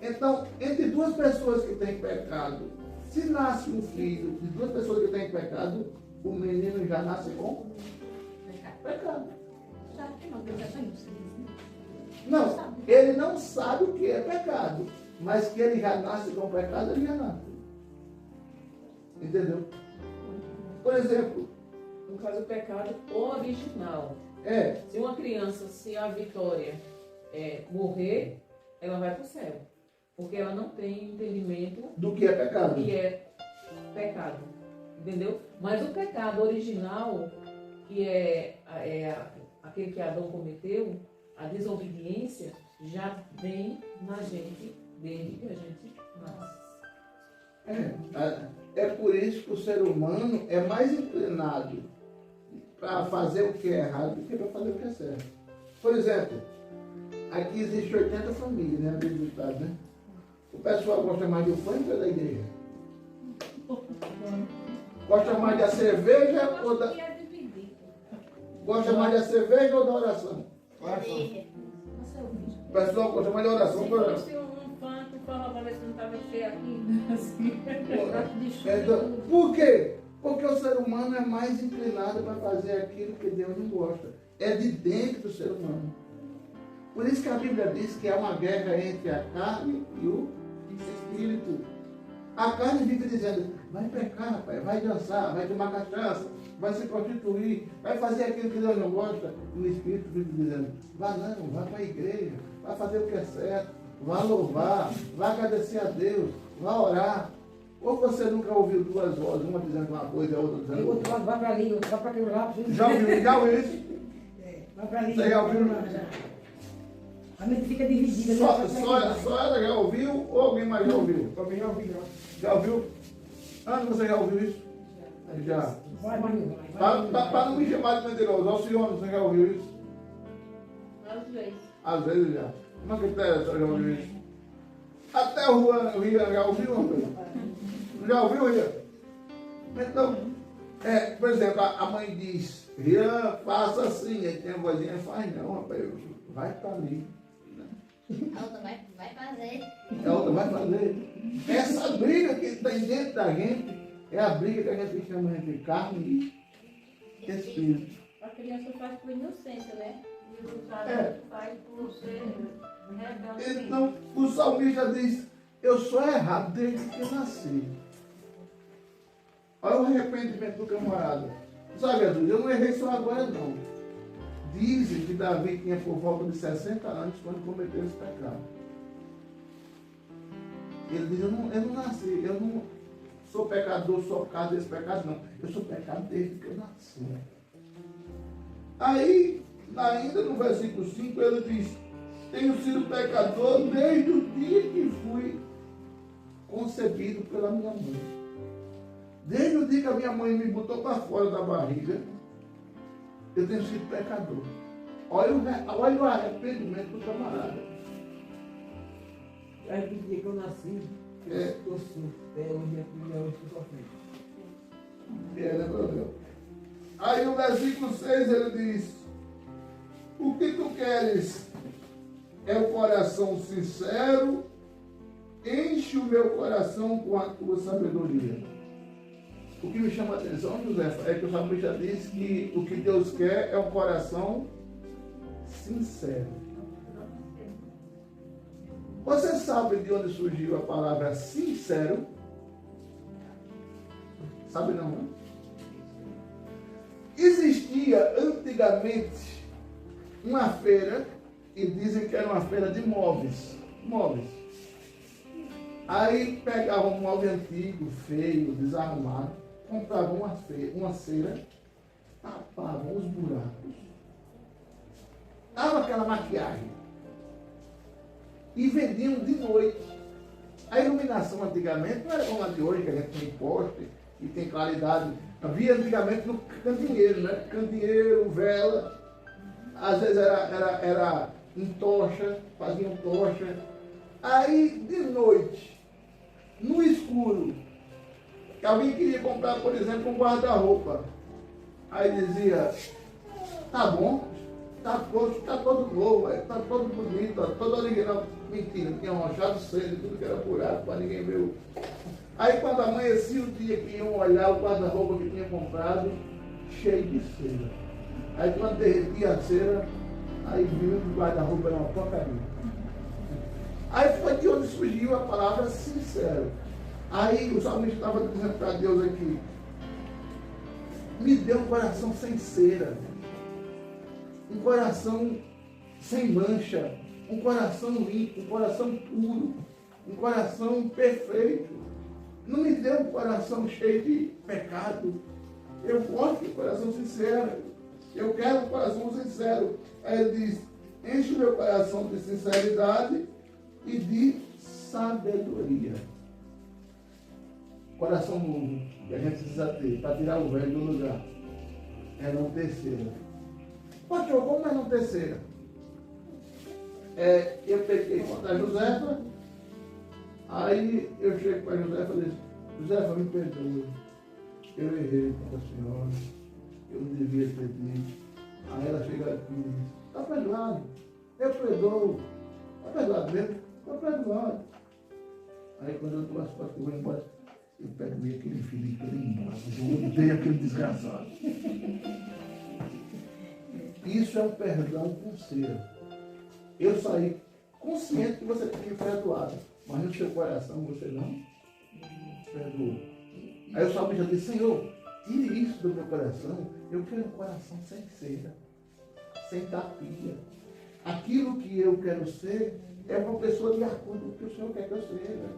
Então, entre duas pessoas que têm pecado, se nasce um filho de duas pessoas que têm pecado, o menino já nasce com pecado. Sabe que não, Deus é tão injusto. Não, ele não sabe o que é pecado, mas que ele já nasce com pecado, ele já nasce. Entendeu? Por exemplo, No caso, o pecado original. Se uma criança, se a Vitória morrer, ela vai para o céu. Porque ela não tem entendimento do que é pecado. Do que é pecado. Entendeu? Mas o pecado original, que é aquele que Adão cometeu, a desobediência, já vem na gente desde que a gente nasce. É por isso que o ser humano é mais inclinado para fazer o que é errado do que para fazer o que é certo. Por exemplo, aqui existe 80 famílias, né? Né? O pessoal gosta mais do funk ou da igreja? Gosta mais da cerveja ou da... Gosta mais da cerveja ou da oração? Cerveja. O pessoal gosta mais da oração. Se fosse um funk, o forró para ver se não estava cheio aqui. Então, por quê? Porque o ser humano é mais inclinado para fazer aquilo que Deus não gosta. É de dentro do ser humano. Por isso que a Bíblia diz que há uma guerra entre a carne e o espírito. A carne vive dizendo, vai pecar, rapaz, vai dançar, vai tomar cachaça, vai se prostituir, vai fazer aquilo que Deus não gosta. E o espírito vive dizendo, vá não, vá para a igreja, vá fazer o que é certo, vá louvar, vá agradecer a Deus, vá orar. Ou você nunca ouviu duas vozes, uma dizendo uma coisa e a outra dizendo outra? Outro vai para ali, outro vai para aquele lado. Já ouviu isso? Vai para ali. Você já ouviu? A mente fica dividida. Só ela já ouviu ou alguém mais já ouviu? Alguém já ouviu. Já ouviu? Ana, você já ouviu isso? Já. Vai, Marinho. Para não me chamar de mentiroso, Alcione, você já ouviu isso? Às vezes. Às vezes já. Como é que tá, você já ouviu isso? Até o Rian já ouviu, rapaz? Já ouviu, Rian? Então, por exemplo, a mãe diz, Rian, faça assim, aí tem a vozinha, faz não, rapaz, vai para ali. A outra vai fazer. A outra vai fazer. Essa briga que tem dentro da gente é a briga que a gente chama de carne e espírito. A criança faz por inocência, né? E o adulto faz por ser rebelde. Então, o salmista diz, eu sou errado desde que eu nasci. Olha o arrependimento do camarada. Sabe, Jesus, eu não errei só agora não. Dizem que Davi tinha por volta de 60 anos quando cometeu esse pecado. Ele diz, eu não nasci, eu não sou pecador só por causa desse pecado, não. Eu sou pecador desde que eu nasci. Aí, ainda no versículo 5, ele diz, tenho sido pecador desde o dia que fui concebido pela minha mãe. Desde o dia que a minha mãe me botou para fora da barriga, eu tenho sido pecador. Olha o arrependimento do camarada. Aí do dia que eu nasci, eu sou. Até hoje é a primeira vez que eu sofri. Aí o versículo 6 ele diz: o que tu queres é o coração sincero, enche o meu coração com a tua sabedoria. O que me chama a atenção, José, é que o salmista diz que o que Deus quer é um coração sincero. Você sabe de onde surgiu a palavra sincero? Sabe não, né? Existia antigamente uma feira, e dizem que era uma feira de móveis. Aí pegavam um móvel antigo, feio, desarrumado, compravam uma cera, tapavam os buracos, davam aquela maquiagem e vendiam de noite. A iluminação antigamente não era como a de hoje, que a gente tem poste e tem claridade. Havia antigamente no candeeiro, né? Candeeiro, vela, às vezes era em tocha, faziam tocha. Aí, de noite, no escuro, alguém queria comprar, por exemplo, um guarda-roupa. Aí dizia, tá bom, tá todo novo, tá todo bonito, tá todo original. Mentira, tinha arranjado cedo, tudo que era furado, para ninguém ver. Aí quando amanhecia o dia que iam olhar o guarda-roupa que tinha comprado, cheio de cera. Aí quando derretia a cera, aí viu que o guarda-roupa era uma porcaria. Aí foi de onde surgiu a palavra sincero. Aí o salmista estava dizendo para Deus aqui, me dê um coração sem cera, um coração sem mancha, um coração limpo, um coração puro, um coração perfeito. Não me dê um coração cheio de pecado. Eu gosto de um coração sincero. Eu quero um coração sincero. Aí ele diz, enche o meu coração de sinceridade e de sabedoria. Coração novo que a gente precisa ter para tirar o velho do lugar. É não ter cera. Pastor, como é não ter cera? Eu peguei contra a Josefa. Aí eu chego para a Josefa e digo, Josefa, me perdoe. Eu errei contra a senhora. Eu não devia ter dito. Aí ela chega aqui e diz, está perdoado. Eu perdoo. Está perdoado mesmo? Está perdoado. Aí quando eu estou as costas, eu vou embora. Eu pego aquele filho que ele embora. Eu odeio aquele desgraçado. Isso é um perdão com cera. Eu saí consciente que você tinha perdoado, mas no seu coração você não perdoou. Aí o salmista disse, Senhor, tire isso do meu coração. Eu quero um coração sem cera, sem tapia. Aquilo que eu quero ser é uma pessoa de acordo com o que o Senhor quer que eu seja.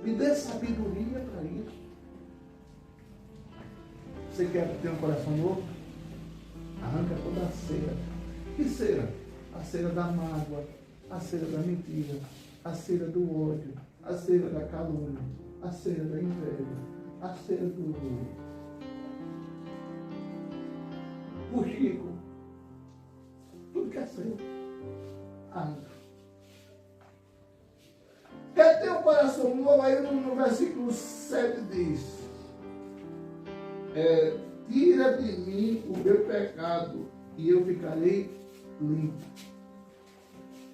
Me dê sabedoria para isso. Você quer ter um coração novo? Arranca toda a cera. Que cera? A cera da mágoa, a cera da mentira, a cera do ódio, a cera da calúnia, a cera da inveja, a cera do fuxico. Tudo que é cera. Arranca. Quer ter um coração novo? Aí no versículo 7 diz, tira de mim o meu pecado e eu ficarei limpo.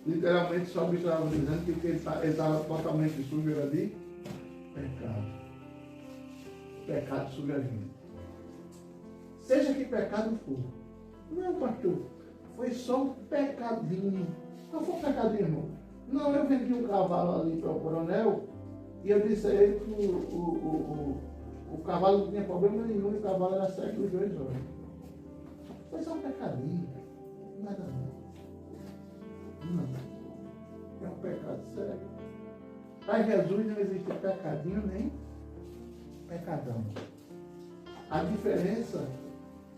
Literalmente, só me estava dizendo que ele estava totalmente sujo de pecado. Pecado suja a gente. Seja que pecado for. Não, pastor, foi só um pecadinho. Não foi um pecadinho, irmão. Não, eu vendi um cavalo ali para o coronel e eu disse a ele que o cavalo não tinha problema nenhum e o cavalo era cego dos 2 olhos. Foi só um pecadinho. Nada não. Não. É um pecado sério. Para Jesus não existe pecadinho nem pecadão. A diferença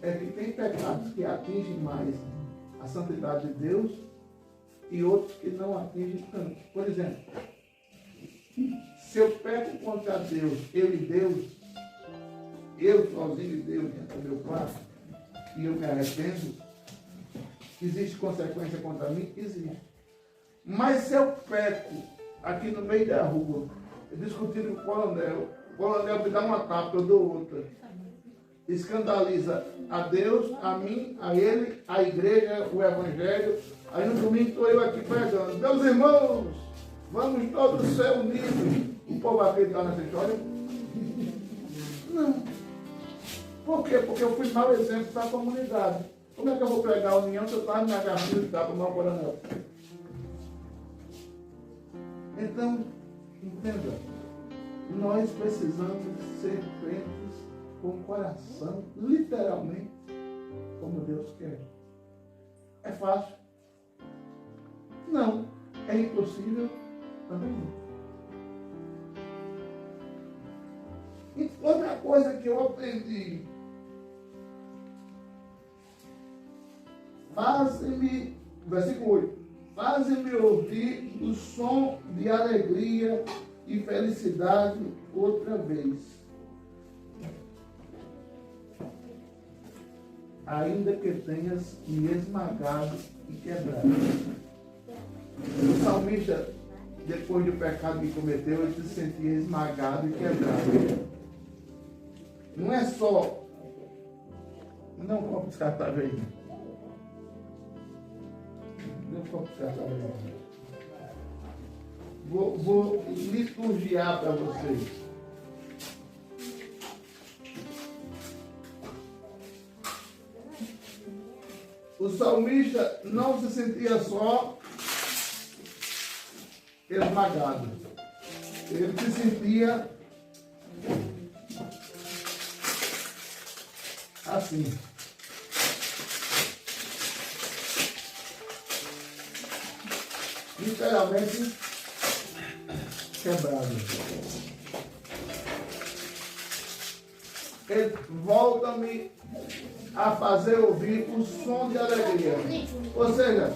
é que tem pecados que atingem mais a santidade de Deus e outros que não atingem tanto. Por exemplo, se eu peco contra Deus, eu e Deus, eu sozinho e Deus dentro do meu quarto, e eu me arrependo, existe consequência contra mim? Existe. Mas se eu peco aqui no meio da rua, discutindo com o coronel me dá uma tapa, eu dou outra. Escandaliza a Deus, a mim, a ele, a igreja, o evangelho. Aí no domingo estou eu aqui pregando. Meus irmãos, vamos todos ser unidos. O povo vai acreditar nessa história? Não. Por quê? Porque eu fui mau exemplo para a comunidade. Como é que eu vou pregar a união se eu estava me agarrando de tapa no coronel? Então, entenda, nós precisamos ser crentes com o coração, literalmente, como Deus quer. É fácil? Não. É impossível? Também não. E outra coisa que eu aprendi, versículo 8, fazem-me ouvir o som de alegria e felicidade outra vez. Ainda que tenhas me esmagado e quebrado. O salmista, depois do pecado que cometeu, ele se sentia esmagado e quebrado. Não é só... Não compre descartável aí. Não compre descartável aí. Vou liturgiar para vocês. O salmista não se sentia só esmagado. Ele se sentia assim. Literalmente quebrado. Ele volta-me a fazer ouvir o som de alegria. Ou seja,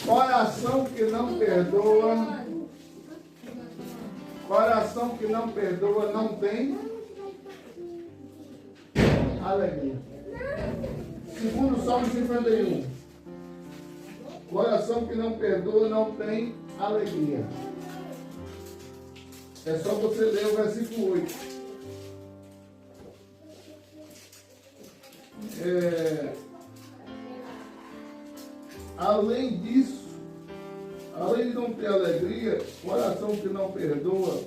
coração que não perdoa, não tem alegria. Segundo o Salmo 51, coração que não perdoa não tem alegria. É só você ler o versículo 8. Além disso, além de não ter alegria, coração que não perdoa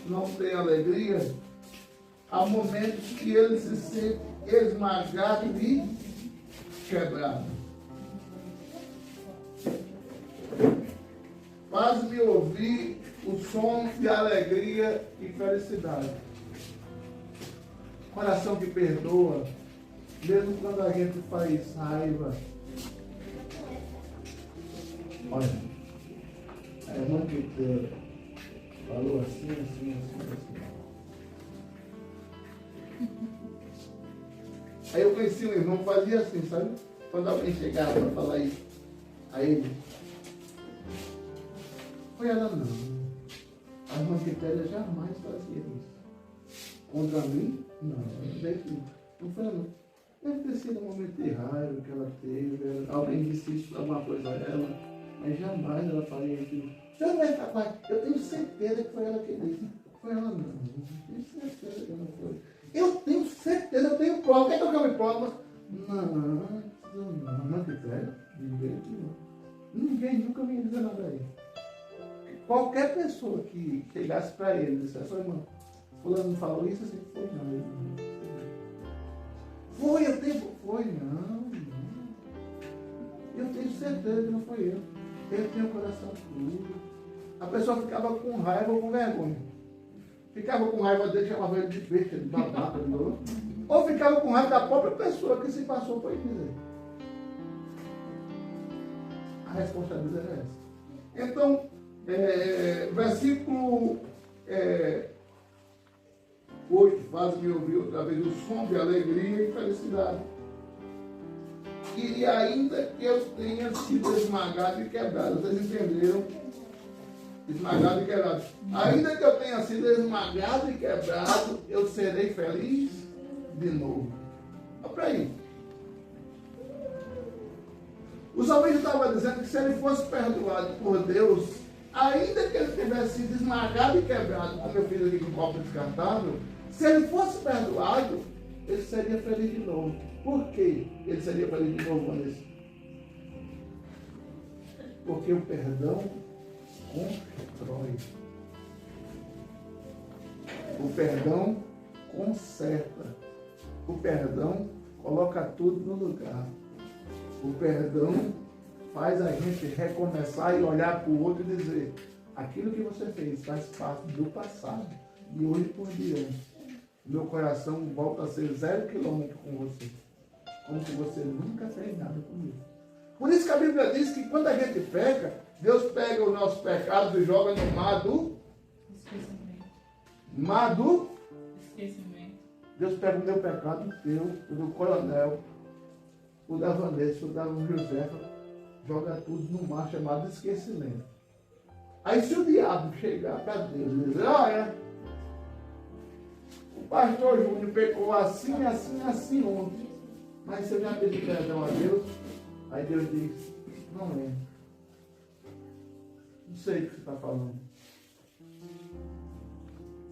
não tem alegria. Há momentos que ele se sente esmagado e quebrado. Faz-me ouvir o som de alegria e felicidade. Coração que perdoa, mesmo quando a gente faz raiva. Olha, a irmã que falou assim. Aí eu conheci um irmão que fazia assim, sabe? Quando alguém chegava para falar isso a ele, foi ela não. A irmã Quitéria jamais fazia isso. Contra mim, não. Não foi ela não. Deve ter sido um momento de raiva que ela teve. Alguém disse isso, alguma coisa a ela, mas jamais ela faria isso. Você não é capaz. Eu tenho certeza que foi ela que disse. Foi ela não. Eu tenho certeza que não foi. Eu tenho certeza, eu tenho prova. Quer que eu me prova? Não, Quitéria. Ninguém nunca me dizer nada aí. Qualquer pessoa que chegasse para ele e dissesse, irmã, fulano não falou isso, assim, foi não. Foi, eu tenho. Foi, não. Eu tenho certeza que não foi eu. Eu tenho o coração puro. A pessoa ficava com raiva ou com vergonha. Ficava com raiva dele, chamava ele de besta, de babaca, de novo. Ou ficava com raiva da própria pessoa que se passou por ele dizer. A responsabilidade é essa. Então, versículo 8, faz-me ouvir outra vez o som de alegria e felicidade. E ainda que eu tenha sido esmagado e quebrado, vocês entenderam? Esmagado e quebrado. Ainda que eu tenha sido esmagado e quebrado, eu serei feliz de novo. Olha para aí. O salmista estava dizendo que se ele fosse perdoado por Deus, ainda que ele tivesse sido esmagado e quebrado, como eu fiz aqui com o copo descartável, se ele fosse perdoado, ele seria feliz de novo. Por que ele seria feliz de novo, Vanessa? Porque o perdão constrói. O perdão conserta. O perdão coloca tudo no lugar. O perdão faz a gente recomeçar e olhar para o outro e dizer: aquilo que você fez faz parte do passado. E hoje por diante, meu coração volta a ser 0 quilômetro com você. Como se você nunca fez nada comigo. Por isso que a Bíblia diz que quando a gente peca, Deus pega os nossos pecados e joga no mar do esquecimento. Mar do esquecimento. Deus pega o meu pecado, o teu, o do coronel, o da Vanessa, o da Josefa, joga tudo no mar chamado esquecimento. Aí se o diabo chegar para Deus e dizer: olha, o pastor Júnior pecou assim, assim, assim ontem, mas se eu já pedi perdão a Deus, aí Deus diz: não lembro. Não sei o que você está falando.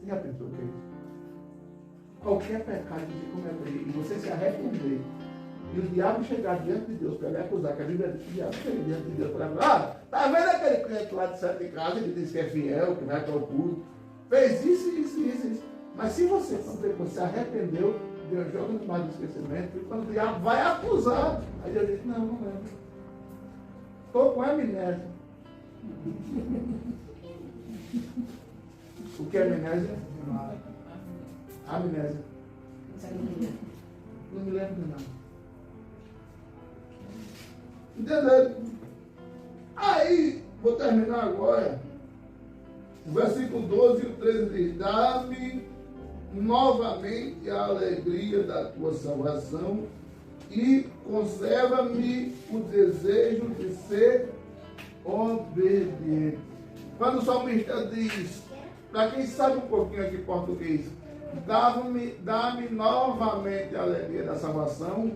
Você já pensou o que é isso? Qualquer pecado que você cometer e você se arrepender, e o diabo chegar diante de Deus para lhe acusar, que a Bíblia diz que o diabo chega diante de Deus para lhe acusar: tá vendo aquele crente lá de Santa Casa que diz que é fiel, que vai para o culto, fez isso. Mas se você, quando depois se arrependeu, Deus joga no mar do esquecimento, e quando o diabo vai acusar, aí Deus diz: não lembro. Estou com amnésia. O que é amnésia? Amnésia. Não me lembro de nada. Entendeu? Aí, vou terminar agora. O versículo 12 e o 13 diz: dá-me novamente a alegria da tua salvação e conserva-me o desejo de ser obediente. Quando o salmista diz, para quem sabe um pouquinho aqui em português, dá-me novamente a alegria da salvação,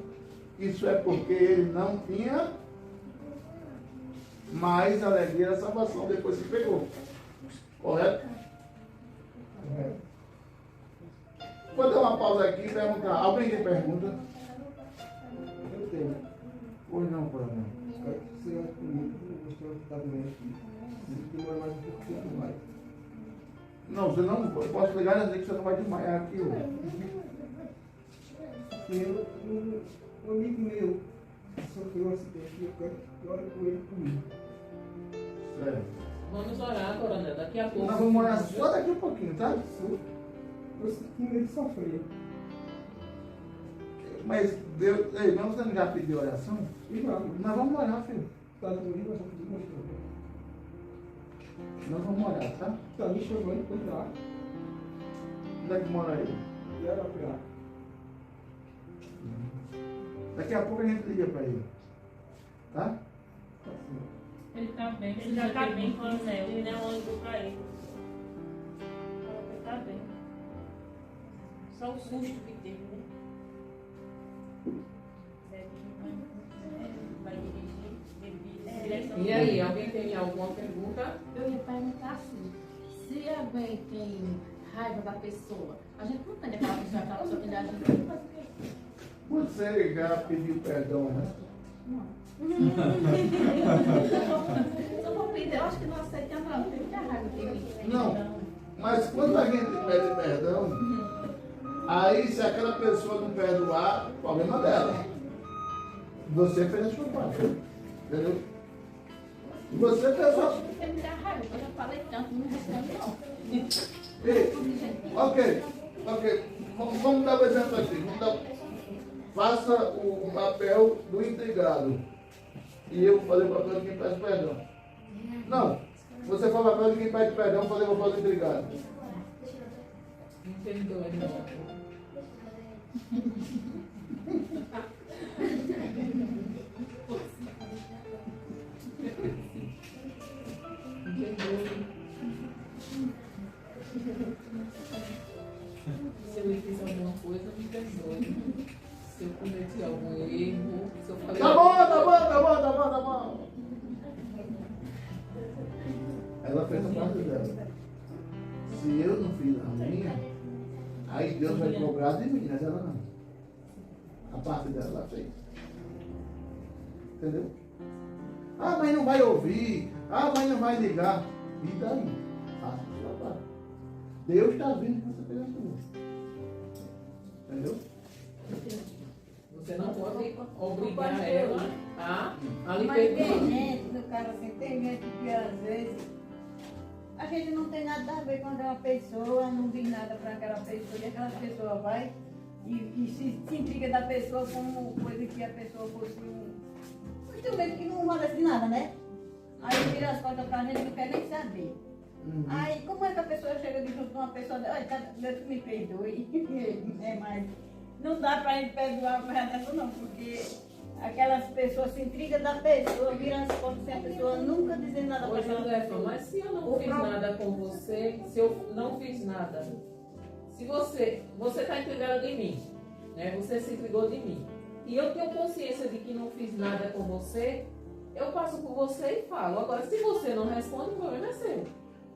isso é porque ele não tinha mais alegria da salvação depois que pegou. Correto? Vou dar uma pausa aqui e perguntar. Alguém tem pergunta? Eu tenho. Pois não, coronel. Espero que você vai comigo, o senhor que está doente aqui. Demora mais um pouquinho mais. Não, você não. Eu posso ligar e dizer que você não vai desmaiar aqui hoje. Um amigo meu sofreu um acidente e eu quero que ore com ele comigo. Sério. Vamos orar, coronel, daqui a pouco. Nós vamos orar só daqui a pouquinho, tá? Eu senti ele sofrer. Mas Deus. Ei, mas você não já pediu oração? Nós vamos orar, filho. Tá doendo, mas eu pedi mais. Nós vamos orar, tá? Tá me chamando para entrar. Onde é que mora ele? E era pra lá. Daqui a pouco a gente liga para ele. Tá? Ele está bem. Ele já está bem, coronel. Ele não ligou para ele. Ele está bem. Só o susto que teve, né? Vai dirigir, direção. E aí, alguém tem alguma pergunta? Eu ia perguntar assim, se alguém tem raiva da pessoa, a gente não tem aquela pessoa que dá a gente faz o quê? Você já pediu perdão, né? Não. Se eu for pedir, eu acho que não aceita não, tem muita raiva de mim. Não, mas quando a gente pede perdão, aí se aquela pessoa não perdoar, o problema dela. Você fez a sua parte. Entendeu? E você fez a sua. Tem muita raiva, eu já falei tanto, não responde não. Ei, ok. Vamos dar um exemplo aqui. Faça o papel do intrigado. E eu vou fazer o papel de quem pede perdão. Não. Você faz o papel de quem pede perdão, fazer o papel do intrigado. Entendeu, Se eu fiz alguma coisa, me perdoe. Se eu cometi algum erro, se eu falei. Tá bom. essa parte dela. Se eu não fiz a minha, aí Deus vai cobrar de mim, mas ela não. A parte dela ela fez. Entendeu? Ah, mas não vai ouvir. Ah, mas não vai ligar. E daí? Faça a sua parte. Deus está vindo com essa pessoa. Entendeu? Você não pode obrigar ela a lhe Mas tem perdoar. gente, no caso assim, tem gente que às vezes a gente não tem nada a ver quando é uma pessoa, não diz nada para aquela pessoa, e aquela pessoa vai e se intriga da pessoa como coisa que a pessoa fosse um instrumento que não vale de nada, né? Aí vira as costas pra gente, não quer nem saber. Aí como é que a pessoa chega de junto com uma pessoa, olha, Deus me perdoe, mas não dá pra gente perdoar uma coisa dessa não, porque aquelas pessoas se intrigam da pessoa, viram as costas sem a pessoa nunca dizendo nada pra Ô, Josefa, ela. mas se eu não fiz nada com você, se eu não fiz nada, se você está intrigada de mim, né? Você se intrigou de mim, e eu tenho consciência de que não fiz nada com você, eu passo por você e falo. Agora, se você não responde, o problema é seu.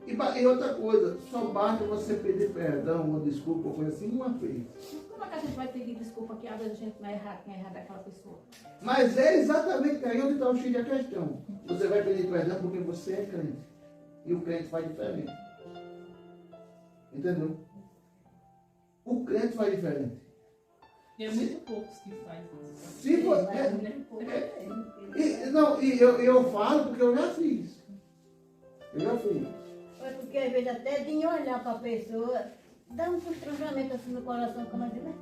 E outra coisa, só basta você pedir perdão, uma desculpa, ou coisa assim, uma vez. Como é que a gente vai pedir desculpa que às vezes a gente não é errado, quem é errado é aquela pessoa? Mas é exatamente aí onde está o X da questão. Você vai pedir perdão porque você é crente. E o crente faz diferente. Entendeu? O crente faz diferente. E é muito poucos que fazem isso. Se você... eu falo porque eu já fiz. Eu já fiz. É porque às vezes até de olhar para a pessoa, dá um constrangimento assim no coração, como eu digo, né?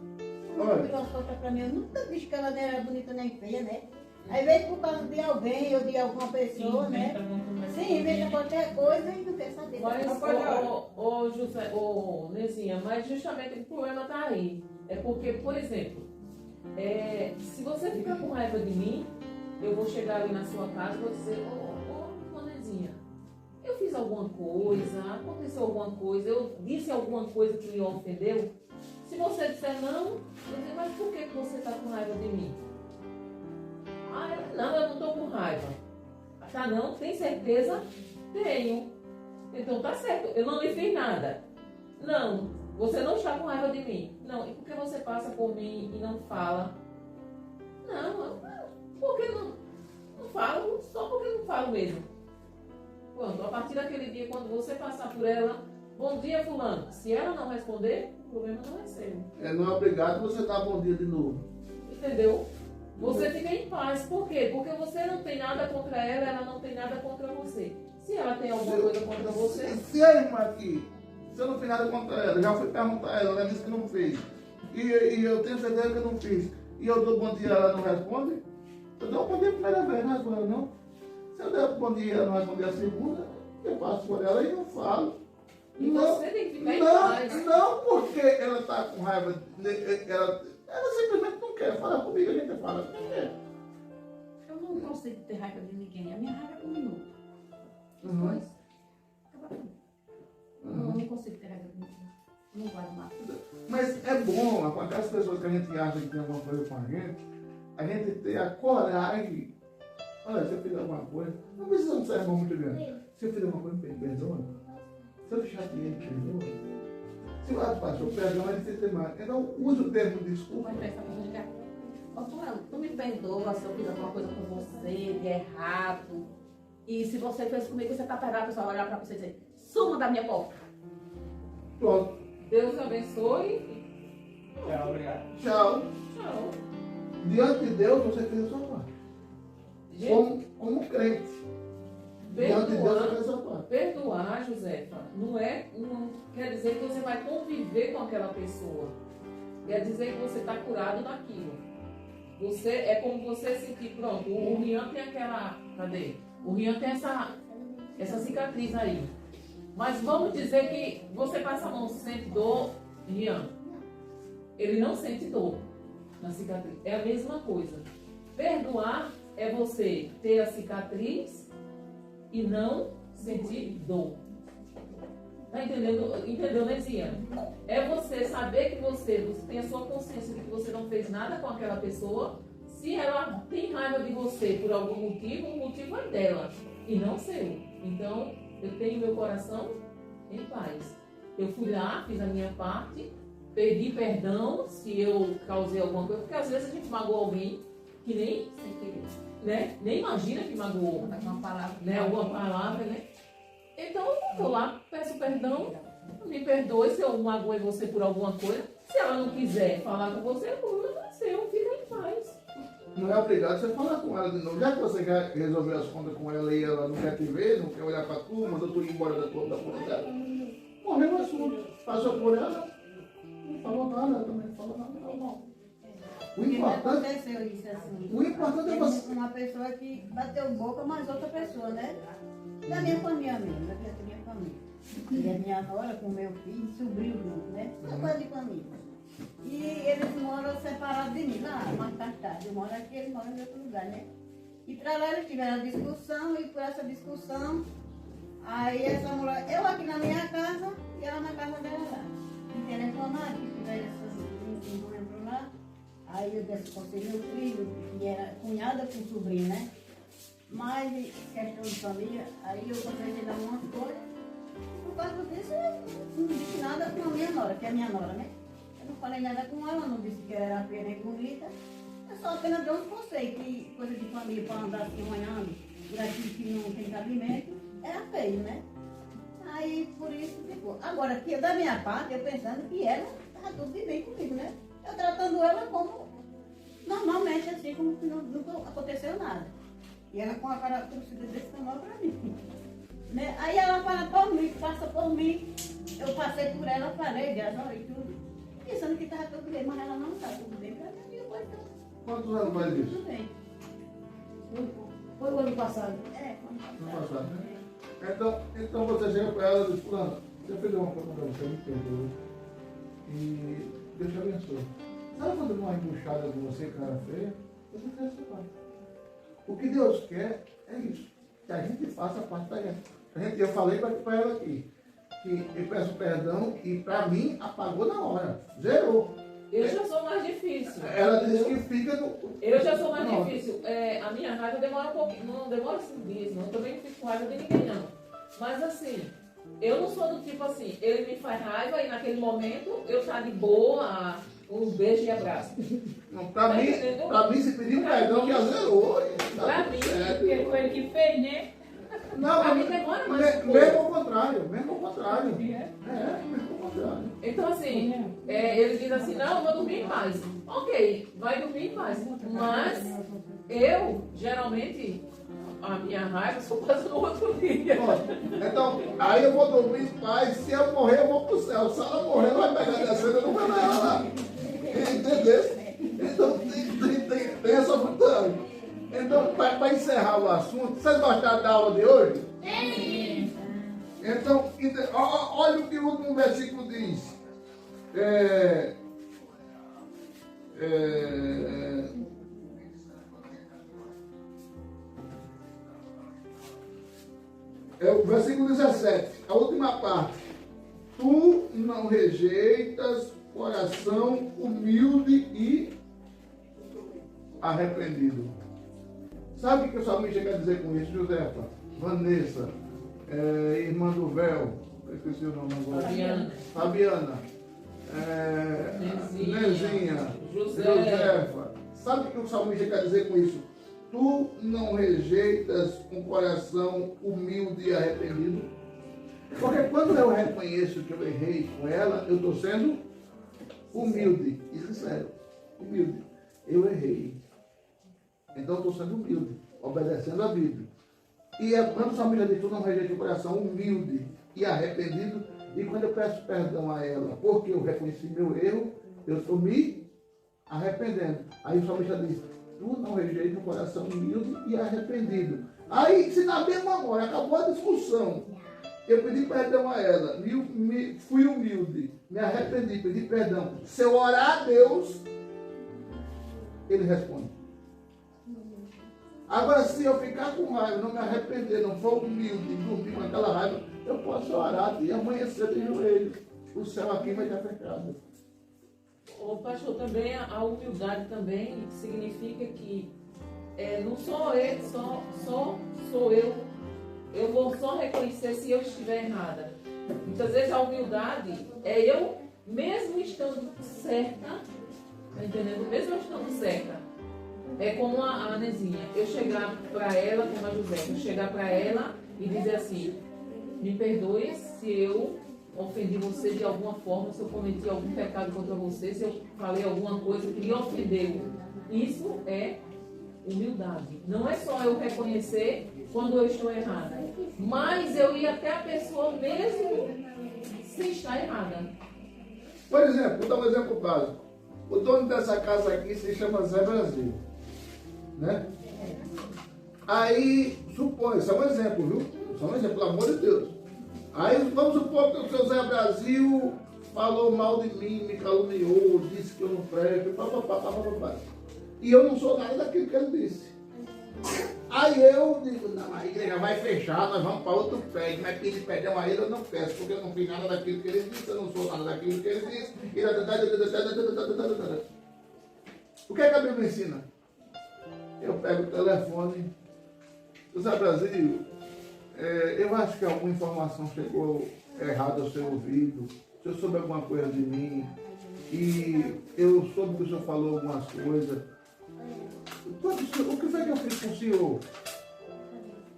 Ela virou as costas para mim, eu nunca disse que ela não era bonita nem feia, né? Às vezes por causa de alguém ou de alguma pessoa, né? Sim, inventa qualquer coisa e não quer saber. Mas, Nezinha, mas justamente o problema está aí. É porque, por exemplo, se você ficar com raiva de mim, eu vou chegar ali na sua casa e vou dizer, ô Nezinha, eu fiz alguma coisa, aconteceu alguma coisa, eu disse alguma coisa que lhe ofendeu. Se você disser não, eu digo, mas por que você está com raiva de mim? Não, eu não estou com raiva. Tá não? Tem certeza? Tenho. Então tá certo, eu não lhe fiz nada. Não, você não está com raiva de mim. Não, e por que você passa por mim e não fala? Não, porque não falo, só porque não falo mesmo. Pronto, a partir daquele dia, quando você passar por ela, bom dia fulano, se ela não responder, o problema não é seu. Não é obrigado você dar bom dia de novo. Entendeu? Você fica em paz. Por quê? Porque você não tem nada contra ela não tem nada contra você. Se ela tem alguma coisa contra você... Se a irmã aqui, se eu não fiz nada contra ela, já fui perguntar a ela disse que não fez. E eu tenho certeza que eu não fiz. E eu dou bom dia e ela não responde. Eu dou bom dia a primeira vez, não responde não. Se eu der bom dia e ela não responder a segunda, eu passo por ela e não falo. E não, você tem que ficar em paz. Não porque ela está com raiva, ela simplesmente não quer falar comigo, a gente fala que não quer. Eu não consigo ter raiva de ninguém, a minha raiva é um minuto. Uhum. Depois, acaba. Não consigo ter raiva de ninguém. Não guardo nada. Mas é bom, com aquelas pessoas que a gente acha que tem alguma coisa com a gente ter a coragem. Olha, se eu fiz alguma coisa, não precisa ser irmão muito grande. Se eu fiz alguma coisa, me perdoa. Se eu te chateei, me perdoa. Se o pastor perdão é difícil demais. Então, use o termo desculpa. Tu me perdoa se eu fiz alguma coisa com você, de errado. E se você fez comigo, você tá pegando a pessoa olhar pra você e dizer, suma da minha porta. Pronto. Deus abençoe. Tchau, obrigado. Tchau. Tchau. Diante de Deus, você fez a sua parte. Como crente. Diante de Deus, você fez a sua parte. Perdoar, Josefa, não quer dizer que você vai conviver com aquela pessoa. Quer dizer que você está curado daquilo. É como você sentir, pronto, o Rian tem aquela... Cadê? O Rian tem essa cicatriz aí. Mas vamos dizer que você passa a mão, sente dor, Rian. Ele não sente dor na cicatriz. É a mesma coisa. Perdoar é você ter a cicatriz e não sentir dor. Tá entendendo? Entendeu, Nezinha? É você saber que você tem a sua consciência de que você não fez nada com aquela pessoa. Se ela tem raiva de você por algum motivo, o motivo é dela e não seu. Então, eu tenho meu coração em paz. Eu fui lá, fiz a minha parte, pedi perdão se eu causei alguma coisa, porque às vezes a gente magoou alguém que nem, né, nem imagina que magoou, Uma palavra, né, alguma palavra, né? Então eu vou lá, peço perdão, me perdoe se eu magoei você por alguma coisa. Se ela não quiser falar com você, o problema é seu, fica em paz. Não é obrigado você falar com ela de novo. Já que você quer resolver as contas com ela e ela não quer te ver, não quer olhar para tu, mandou tu ir embora da conta dela. Morreu o assunto. Passou por ela, não falou nada, ela também não falou nada. Tá bom. O importante, aconteceu isso assim. o importante é você. Uma pessoa que bateu boca, mas outra pessoa, né? Da minha família mesmo, da minha família. E a minha nora com meu filho, sobrinho junto, né? Uma coisa de família. E eles moram separados de mim, lá, mais tarde. Eu moro aqui, eles moram em outro lugar, né? E pra lá eles tiveram a discussão, e por essa discussão, aí essa mulher, eu aqui na minha casa e ela na casa dela lá. E telefonar, que tiveram essas não lembro lá. Aí eu descontei meu filho, que era cunhada com sobrinho, né? Mas, questão de família, aí eu comecei a dar umas coisas. Por causa disso, eu não disse nada com a minha nora, que é a minha nora, né? Eu não falei nada com ela, não disse que ela era feia nem bonita. Eu só apenas dei uns conselhos, que coisa de família para andar assim, olhando, por aqui que não tem cabimento, era feio, né? Aí, por isso ficou. Agora, que da minha parte, eu pensando que ela estava tudo de bem comigo, né? Eu tratando ela como normalmente, assim, como que nunca aconteceu nada. E ela com a cara torcida desse tamanho pra mim. Né? Aí ela fala por mim, passa por mim. Eu passei por ela, falei, Gazão e tudo. Pensando que estava tudo bem, mas ela não está tudo bem. Pra mim, eu vou então. Quantos anos faz isso? Tudo bem. Foi o ano passado. É, Ano passado, né? Então você chega para ela e diz, fulano, você fez uma coisa para você, me perdoe. E Deus te abençoe. Sabe quando dá uma embuchada com você, cara feia? Você quer essa parte. O que Deus quer é isso, que a gente faça a parte da gente. Eu falei para ela aqui, que eu peço perdão e para mim apagou na hora, zerou. Eu já sou mais difícil. Ela disse que fica no... Eu já sou mais difícil. A minha raiva demora um pouquinho, não demora 5 dias, não. Eu também não fico com raiva de ninguém, não. Mas assim, eu não sou do tipo assim, ele me faz raiva e naquele momento eu tá de boa, um beijo e abraço. Não, pra mim, se pedir um perdão, já zerou. Pra mim, porque foi ele que fez, né? Não, pra mim demora mais. Mesmo ao contrário, mesmo ao contrário. Mesmo ao contrário. Então assim, ele diz assim, não, eu vou dormir em paz. Ok, vai dormir em paz. Mas eu, geralmente, a minha raiva só passa no outro dia. Então, aí eu vou dormir em paz, se eu morrer, eu vou pro céu. Se ela morrer, vai pegar a cena, não vai dar ela lá. Entendeu? Então tem essa vantagem. Então, para encerrar o assunto, vocês gostaram da aula de hoje? Sim! Então, olha o que o último versículo diz. É o versículo 17, a última parte. Tu não rejeitas coração humilde e arrependido. Sabe o que o salmista quer dizer com isso, Josefa? Vanessa, irmã do véu, eu esqueci o nome agora. Fabiana. Nezinha. Josefa. Sabe o que o salmista quer dizer com isso? Tu não rejeitas um coração humilde e arrependido. Porque quando eu reconheço que eu errei com ela, eu estou sendo humilde e sincero. Humilde. Eu errei. Então eu estou sendo humilde, obedecendo a Bíblia. E é quando o salmista diz, tu não rejeita o coração humilde e arrependido, e quando eu peço perdão a ela, porque eu reconheci meu erro, eu estou me arrependendo. Aí o salmista diz, tu não rejeita o coração humilde e arrependido. Aí, se na mesma hora acabou a discussão, eu pedi perdão a ela, fui humilde, me arrependi, pedi perdão. Se eu orar a Deus, Ele responde. Agora, se eu ficar com raiva, não me arrepender, não for humilde, dormir com aquela raiva, eu posso orar e amanhecer de joelho. O céu aqui vai estar fechado. O pastor, também a humildade também significa que não sou eu eu vou só reconhecer se eu estiver errada. Muitas vezes a humildade é eu, mesmo estando certa, tá entendendo? Mesmo eu estando certa, é como a Anezinha, eu chegar para ela, como a José, eu chegar para ela e dizer assim, me perdoe se eu ofendi você de alguma forma, se eu cometi algum pecado contra você, se eu falei alguma coisa que lhe ofendeu. Isso é humildade. Não é só eu reconhecer quando eu estou errada, mas eu ir até a pessoa mesmo se está errada. Por exemplo, vou dar um exemplo básico. O dono dessa casa aqui se chama Zé Brasil, né? Aí, supõe, isso é um exemplo, viu? Isso é um exemplo, pelo amor de Deus. Aí, vamos supor que o seu Zé Brasil falou mal de mim, me caluniou, disse que eu não presto, papapá. E eu não sou nada daquilo que ele disse. Aí eu digo, não, a igreja vai fechar, nós vamos para outro prédio, mas pedir perdão a ele eu não peço, porque eu não fiz nada daquilo que ele disse, eu não sou nada daquilo que ele disse. O que é que a Bíblia ensina? Eu pego o telefone, Zé Brasil, eu acho que alguma informação chegou errada ao seu ouvido, o senhor soube alguma coisa de mim, e eu soube que o senhor falou algumas coisas. O que foi que eu fiz com o senhor?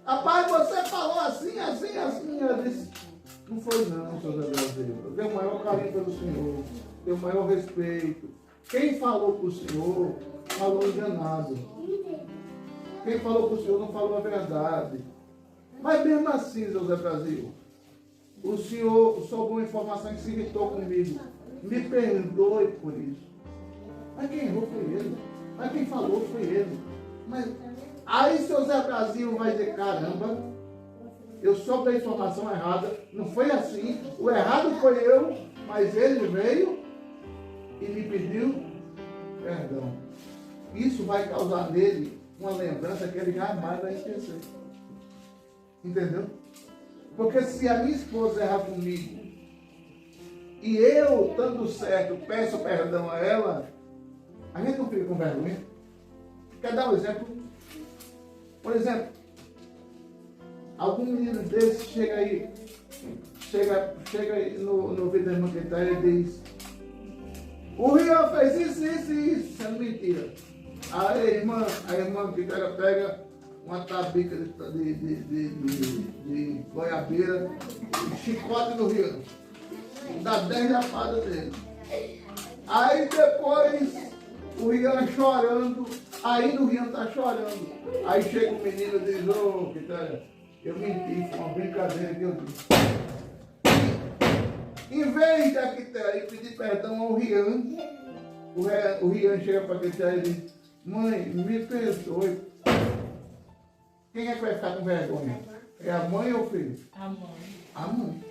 Rapaz, você falou assim. Eu disse, não foi não, seu Zé Brasil. Eu tenho o maior carinho pelo senhor, tenho o maior respeito. Quem falou para o senhor, falou enganado. Quem falou para o senhor não falou a verdade. Mas mesmo assim, seu Zé Brasil, o senhor soube uma informação que se irritou comigo. Me perdoe por isso. Mas quem errou foi ele. Mas quem falou foi ele. Mas aí seu Zé Brasil vai dizer, caramba, eu soube da informação errada, não foi assim, o errado foi eu, mas ele veio e me pediu perdão. Isso vai causar nele uma lembrança que ele jamais vai esquecer. Entendeu? Porque se a minha esposa errar comigo e eu, estando certo, peço perdão a ela, a gente não fica com vergonha. Quer dar um exemplo? Por exemplo, algum menino desse chega aí no vídeo da irmã que está e diz, o Rian fez isso, isso é mentira. Aí a irmã que pega uma tabica de goiabeira e chicote no Rian. Dá 10 lapadas dele. Aí depois o Rian chorando, ainda o Rian está chorando. Aí chega o menino e diz, ô, Quitéria, eu menti, foi uma brincadeira que eu disse. Em vez da Quitéria pedir perdão ao Rian, o Rian chega para a Quitéria e diz, mãe, me perdoe. Quem é que vai ficar com vergonha? É a mãe ou o filho? A mãe. A mãe.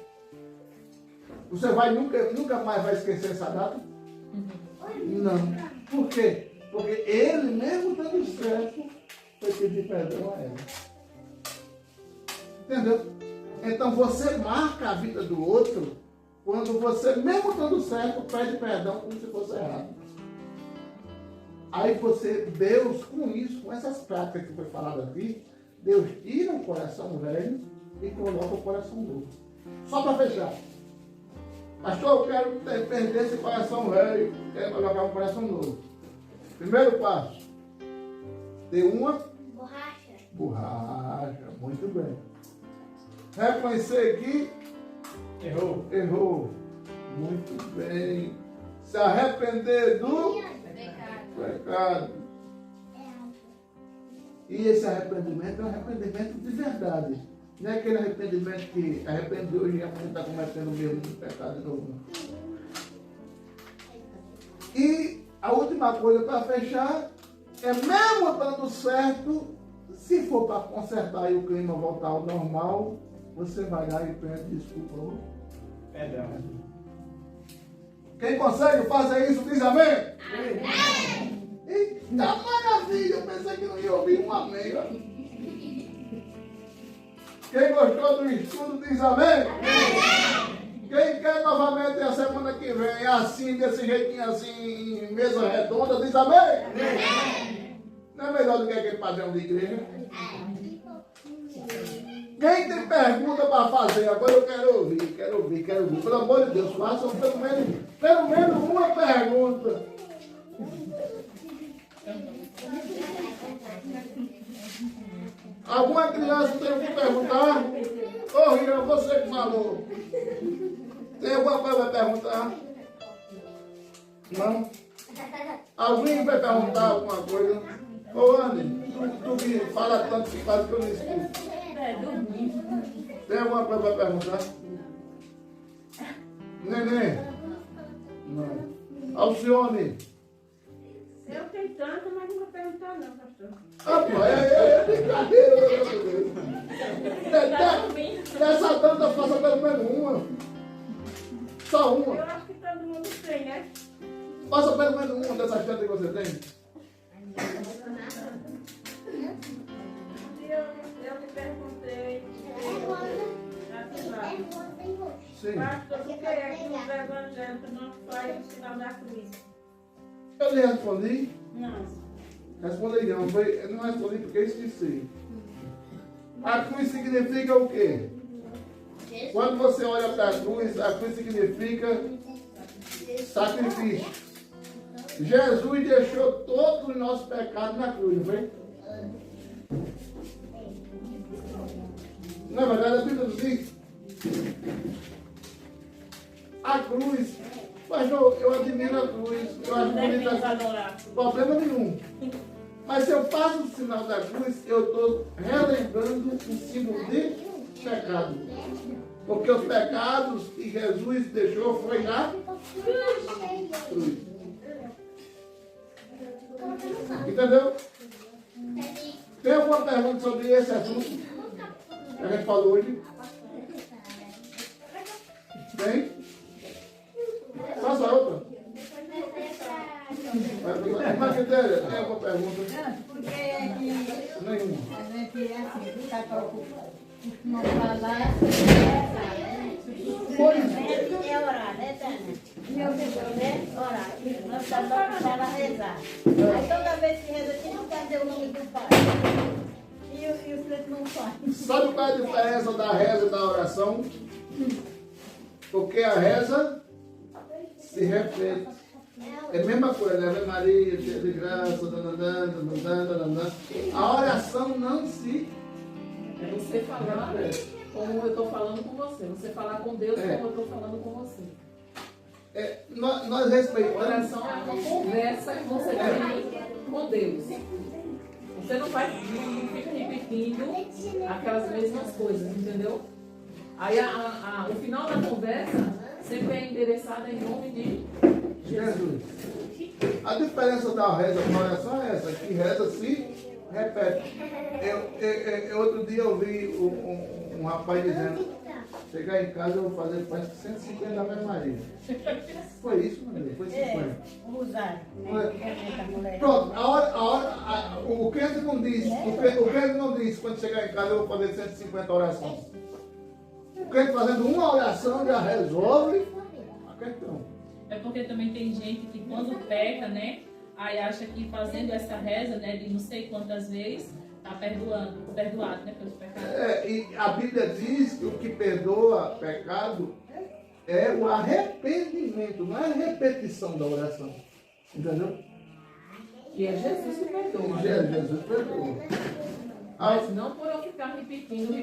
Você vai nunca mais vai esquecer essa data? Não. Por quê? Porque ele, mesmo dando certo, foi pedir perdão a ela. Entendeu? Então você marca a vida do outro quando você, mesmo dando certo, pede perdão como se fosse errado. Aí você, Deus, com isso, com essas práticas que foi falado aqui, Deus tira o coração velho e coloca o coração novo. Só para fechar. Pastor, eu quero perder esse coração velho, quero colocar um coração novo. Primeiro passo, ter uma borracha. Muito bem. Reconhecer que errou. Muito bem. Se arrepender do pecado. E esse arrependimento é um arrependimento de verdade. Não é aquele arrependimento que arrepende hoje e amanhã está cometendo o mesmo pecado de novo. E a última coisa para fechar é, mesmo dando certo, se for para consertar e o clima voltar ao normal, você vai lá e pede desculpa. Perdão. Quem consegue fazer isso diz amém? Amém. Eita maravilha, eu pensei que não ia ouvir um amém. Quem gostou do estudo diz amém? Amém. Quem quer novamente a semana que vem, assim, desse jeitinho assim, em mesa redonda, diz amém? Amém. Não é melhor do que aquele padrão de igreja? Quem tem pergunta para fazer? Agora eu quero ouvir. Pelo amor de Deus, façam pelo menos uma pergunta. Alguma criança tem o que perguntar? Ô, Rian, você que falou. Tem alguma coisa para perguntar? Não? Alguém vai perguntar alguma coisa? Ô, Andy, tu que fala tanto que quase que eu não escuto. Tem alguma coisa para perguntar? Neném? Não. Alcione? Eu tenho tanta, mas não vou perguntar não, pastor. Ah, pô, é brincadeira, meu Deus. Dessa tanta, faça pelo menos uma. Só uma. Eu acho que todo mundo tem, né? Faça pelo menos uma dessas tantas que você tem. Eu me perguntei, Sim. pastor, por que é que os evangélicos não fazem o sinal da cruz? Eu lhe respondi? Não. Respondi não, eu não respondi porque eu esqueci. A cruz significa o quê? Quando você olha para a cruz significa sacrifício. Jesus deixou todos os nossos pecados na cruz, não foi? Na verdade, a Bíblia diz: a cruz, mas eu admiro a cruz, eu acho bonita, problema nenhum. Mas se eu faço o sinal da cruz, eu estou relembrando o símbolo de pecado. Porque os pecados que Jesus deixou foi na cruz. Entendeu? Tem alguma pergunta sobre esse assunto que a gente falou hoje? Tem? Faça outra. Mas Quitéria, tem alguma pergunta? Porque é que Nenhuma. a gente assim, fica preocupado. Não falar, É orar, né, Tânia? Meu Deus, né? Orar. Nós estamos para rezar. Aí toda vez que reza, tem que fazer o nome do Pai. E o filho não faz. Sabe qual é a diferença da reza e da oração? Porque a reza se repete. É a mesma coisa, Ave Maria, cheia de graça, a oração não se... É você falar como eu estou falando com você. Você falar com Deus como eu estou falando com você. Nós respeitamos... Oração é uma conversa que você tem com Deus. Você não fica repetindo aquelas mesmas coisas, entendeu? Aí o final da conversa sempre é endereçada em nome de Jesus. A diferença da reza com a oração é essa, que reza se repete. Outro dia eu vi um rapaz dizendo: chegar em casa eu vou fazer quase 150 Ave Maria. Foi isso, meu Deus? Foi 50. Usar. Pronto, o crente não diz, o crente não diz quando chegar em casa eu vou fazer 150 orações. O crente fazendo uma oração já resolve a questão. É porque também tem gente que quando peca, né? Aí acha que fazendo essa reza, né, de não sei quantas vezes, está perdoado, né, pelos pecados. E a Bíblia diz que o que perdoa pecado é o arrependimento, não é a repetição da oração. Entendeu? que é Jesus que perdoa. Jesus perdoa. Mas não por eu ficar repetindo.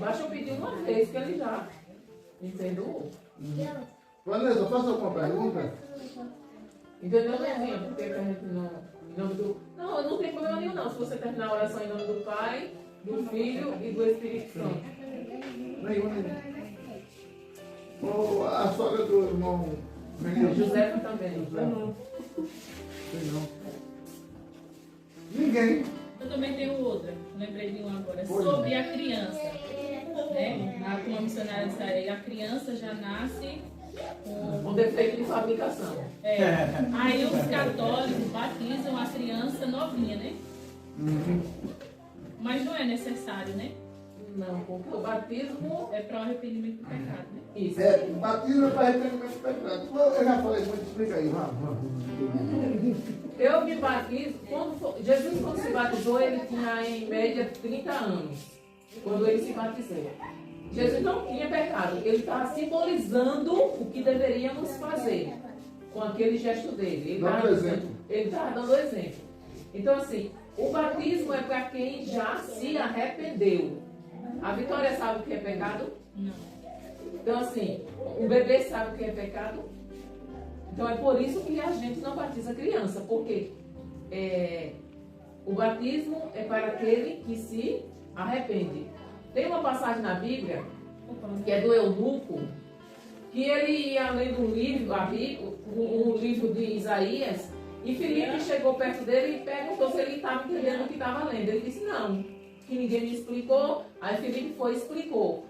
Basta eu pedir uma vez que ele já me perdoou. Vanessa, faça alguma pergunta? Entendeu, Nezinha? Porque a gente não... Em nome do... Não, não tem problema nenhum não. Se você terminar a oração em nome do Pai, do Filho e do Espírito Santo. Nenhum. Ou a sogra do irmão Josefa também. Não. Ninguém. Eu também tenho outra, lembrei de uma agora, sobre a criança. Né? Como a missionária disse aí, a criança já nasce com defeito de fabricação. Aí os católicos batizam a criança novinha, né? Mas não é necessário, né? Não, porque o batismo é para o arrependimento do pecado, né? Isso. Batismo é para arrependimento do pecado. Eu já falei muito, explica aí. Eu me batizo, Jesus quando se batizou, ele tinha em média 30 anos. quando ele se batizou. Jesus não tinha pecado, ele estava simbolizando o que deveríamos fazer com aquele gesto dele. Ele estava dando exemplo. Então, assim, o batismo é para quem já se arrependeu. A Vitória sabe o que é pecado? Não. Então, assim, o bebê sabe o que é pecado? Então, é por isso que a gente não batiza criança, porque o batismo é para aquele que se arrepende. Tem uma passagem na Bíblia, que é do eunuco, que ele ia lendo um livro, um livro de Isaías, e Filipe chegou perto dele e perguntou se ele estava entendendo o que estava lendo. Ele disse, não, que ninguém me explicou. Aí Filipe foi e explicou.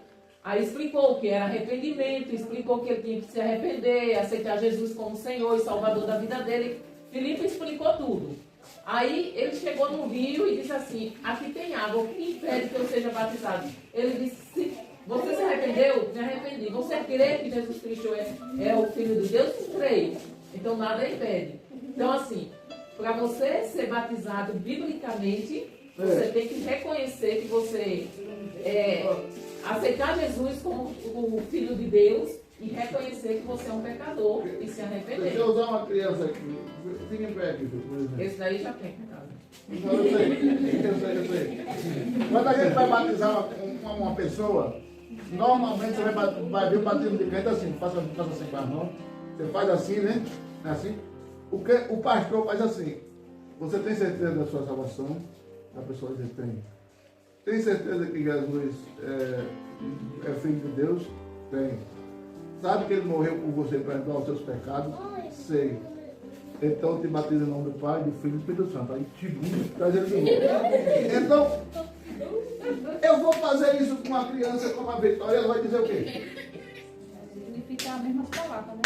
Aí explicou o que era arrependimento, explicou que ele tinha que se arrepender, aceitar Jesus como Senhor e Salvador da vida dele. Filipe explicou tudo. Aí ele chegou no rio e disse assim, aqui tem água, o que impede que eu seja batizado? Ele disse, você se arrependeu? Me arrependi. Você crê que Jesus Cristo é o Filho de Deus? Creio. Então nada impede. Então assim, para você ser batizado biblicamente, você tem que reconhecer que você aceitar Jesus como o Filho de Deus e reconhecer que você é um pecador e se arrepender. Deixa eu usar uma criança aqui. Fica em pé aqui, por exemplo. Esse daí já tem pecado. Eu sei. Quando a gente vai batizar uma pessoa, normalmente você vai ver o batismo de crente assim, faça assim com a mão. Você faz assim, né? Assim. O pastor faz assim. Você tem certeza da sua salvação? A pessoa diz, tem. Tem certeza que Jesus é Filho de Deus? Tem. Sabe que ele morreu por você para perdoar os seus pecados? Sei. Então te batiza em nome do Pai, do Filho e do Espírito Santo. Aí traz ele de novo. Então, eu vou fazer isso com uma criança como a Vitória, ela vai dizer o quê? Significa a mesma palavra, né?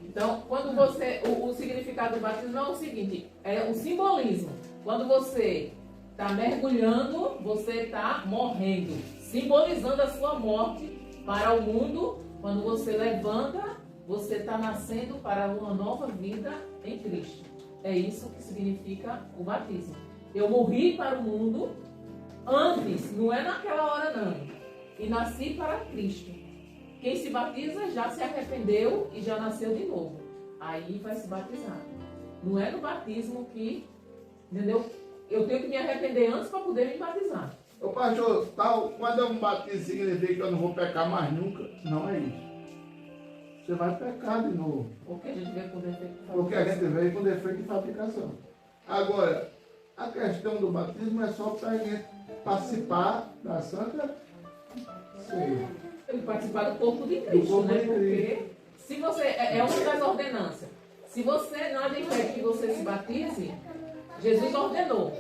Então, quando você. O significado do batismo não é o seguinte, é o simbolismo. Quando você está mergulhando, você está morrendo, simbolizando a sua morte para o mundo. Quando você levanta, você está nascendo para uma nova vida em Cristo. É isso que significa o batismo. Eu morri para o mundo antes, não é naquela hora não. E nasci para Cristo. Quem se batiza já se arrependeu e já nasceu de novo. Aí vai se batizar. Não é no batismo que, entendeu? Eu tenho que me arrepender antes para poder me batizar. Ô pastor, quando eu me batizo significa que eu não vou pecar mais nunca? Não é isso. Você vai pecar de novo. Porque a gente veio com defeito de fabricação. Porque a gente veio com defeito de fabricação. Agora, a questão do batismo é só para a gente participar da Santa Ceia. Ele participar do corpo de Cristo, né? Porque se você. É uma das ordenanças. Se você nada impede que você se batize, Jesus ordenou.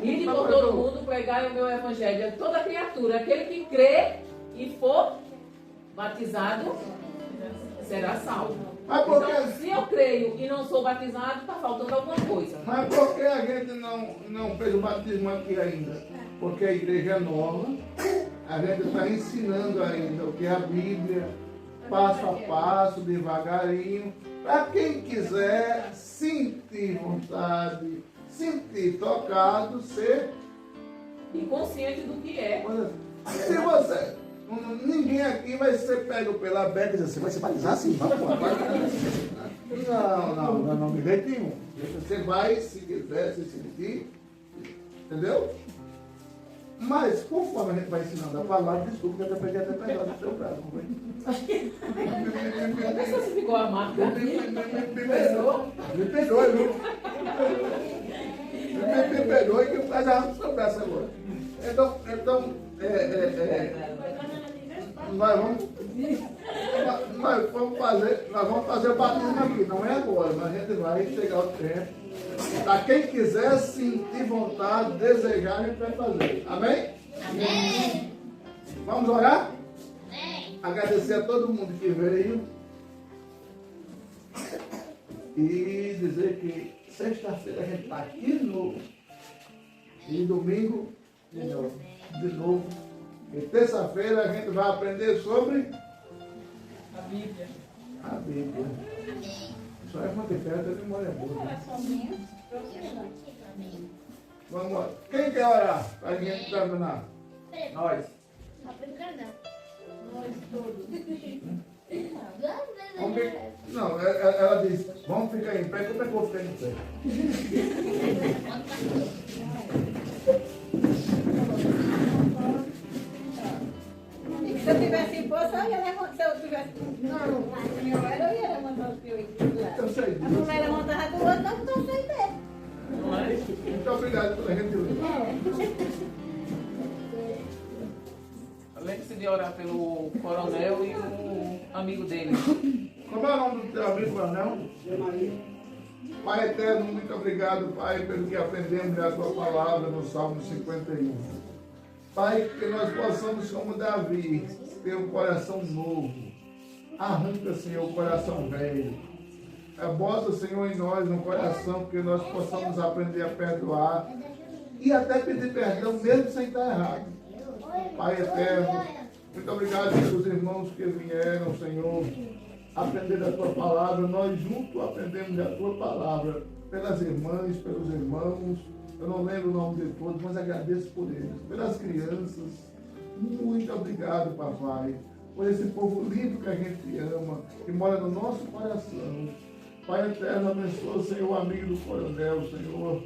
Ide por todo mundo, pregai o meu evangelho a toda criatura. Aquele que crê e for batizado será salvo. Então, se eu creio e não sou batizado, está faltando alguma coisa. Mas por que a gente não fez o batismo aqui ainda? Porque a igreja é nova, a gente está ensinando ainda o que é a Bíblia, passo a passo, devagarinho, para quem quiser sentir vontade, sentir tocado, ser inconsciente do que é. Se você, ninguém aqui vai ser pego pela beca e dizer, você vai se batizar assim? Não, de jeito nenhum. Você vai, se quiser, se sentir, entendeu? Mas, conforme a gente vai ensinando a palavra, desculpa que eu peguei até pegar do seu braço, não foi? Não sei se ficou a marca. Me perdoe, viu? Me perdoe que eu faço arranco do seu braço agora. Então, nós vamos fazer o batismo aqui, não é agora, mas a gente vai chegar ao tempo. Para quem quiser sentir vontade, desejar, a gente vai fazer. Amém? Amém. Vamos orar? Amém. Agradecer a todo mundo que veio. E dizer que sexta-feira a gente está aqui de novo. E domingo de novo. E terça-feira a gente vai aprender sobre a Bíblia. A Bíblia. Só é uma de perto, a memória é boa. Vamos lá. Quem quer orar para a gente terminar? Nós. Nós todos. Não, ela diz, vamos ficar em pé, como é que eu vou ficar em pé? Se eu tivesse força, eu ia levantar. Se eu tivesse meu velho, eu ia levantar os piores lá. Eu sei A disso. mulher levantava do outro, nós não sei pé. Muito obrigado pela gentileza. Lembre-se de orar pelo coronel e o amigo dele. Como é o nome do teu amigo, Coronel? Pai eterno, muito obrigado, Pai, pelo que aprendemos da tua palavra no Salmo 51. Pai, que nós possamos, como Davi, ter um coração novo. Arranca, Senhor, o coração velho. Bota, Senhor, em nós um coração que nós possamos aprender a perdoar e até pedir perdão, mesmo sem estar errado. Pai eterno, muito obrigado pelos irmãos que vieram, Senhor, aprender da tua palavra. Nós juntos aprendemos da tua palavra, pelas irmãs, pelos irmãos. Eu não lembro o nome de todos, mas agradeço por eles, pelas crianças. Muito obrigado, papai, por esse povo lindo que a gente ama, que mora no nosso coração. Pai eterno, abençoa, Senhor, o amigo do coronel, Senhor.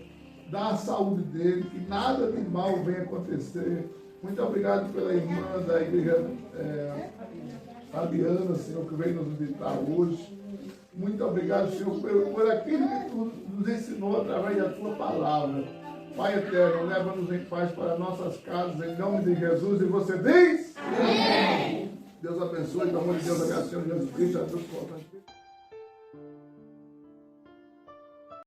Dá a saúde dele, que nada de mal venha acontecer. Muito obrigado pela irmã da igreja Fabiana, Senhor, que veio nos visitar hoje. Muito obrigado, Senhor, por aquilo que tu nos ensinou através da tua palavra. Pai eterno, leva-nos em paz para nossas casas, em nome de Jesus. E você diz? Amém. Deus abençoe, pelo amor de Deus, a graça de Jesus Cristo, a Deus.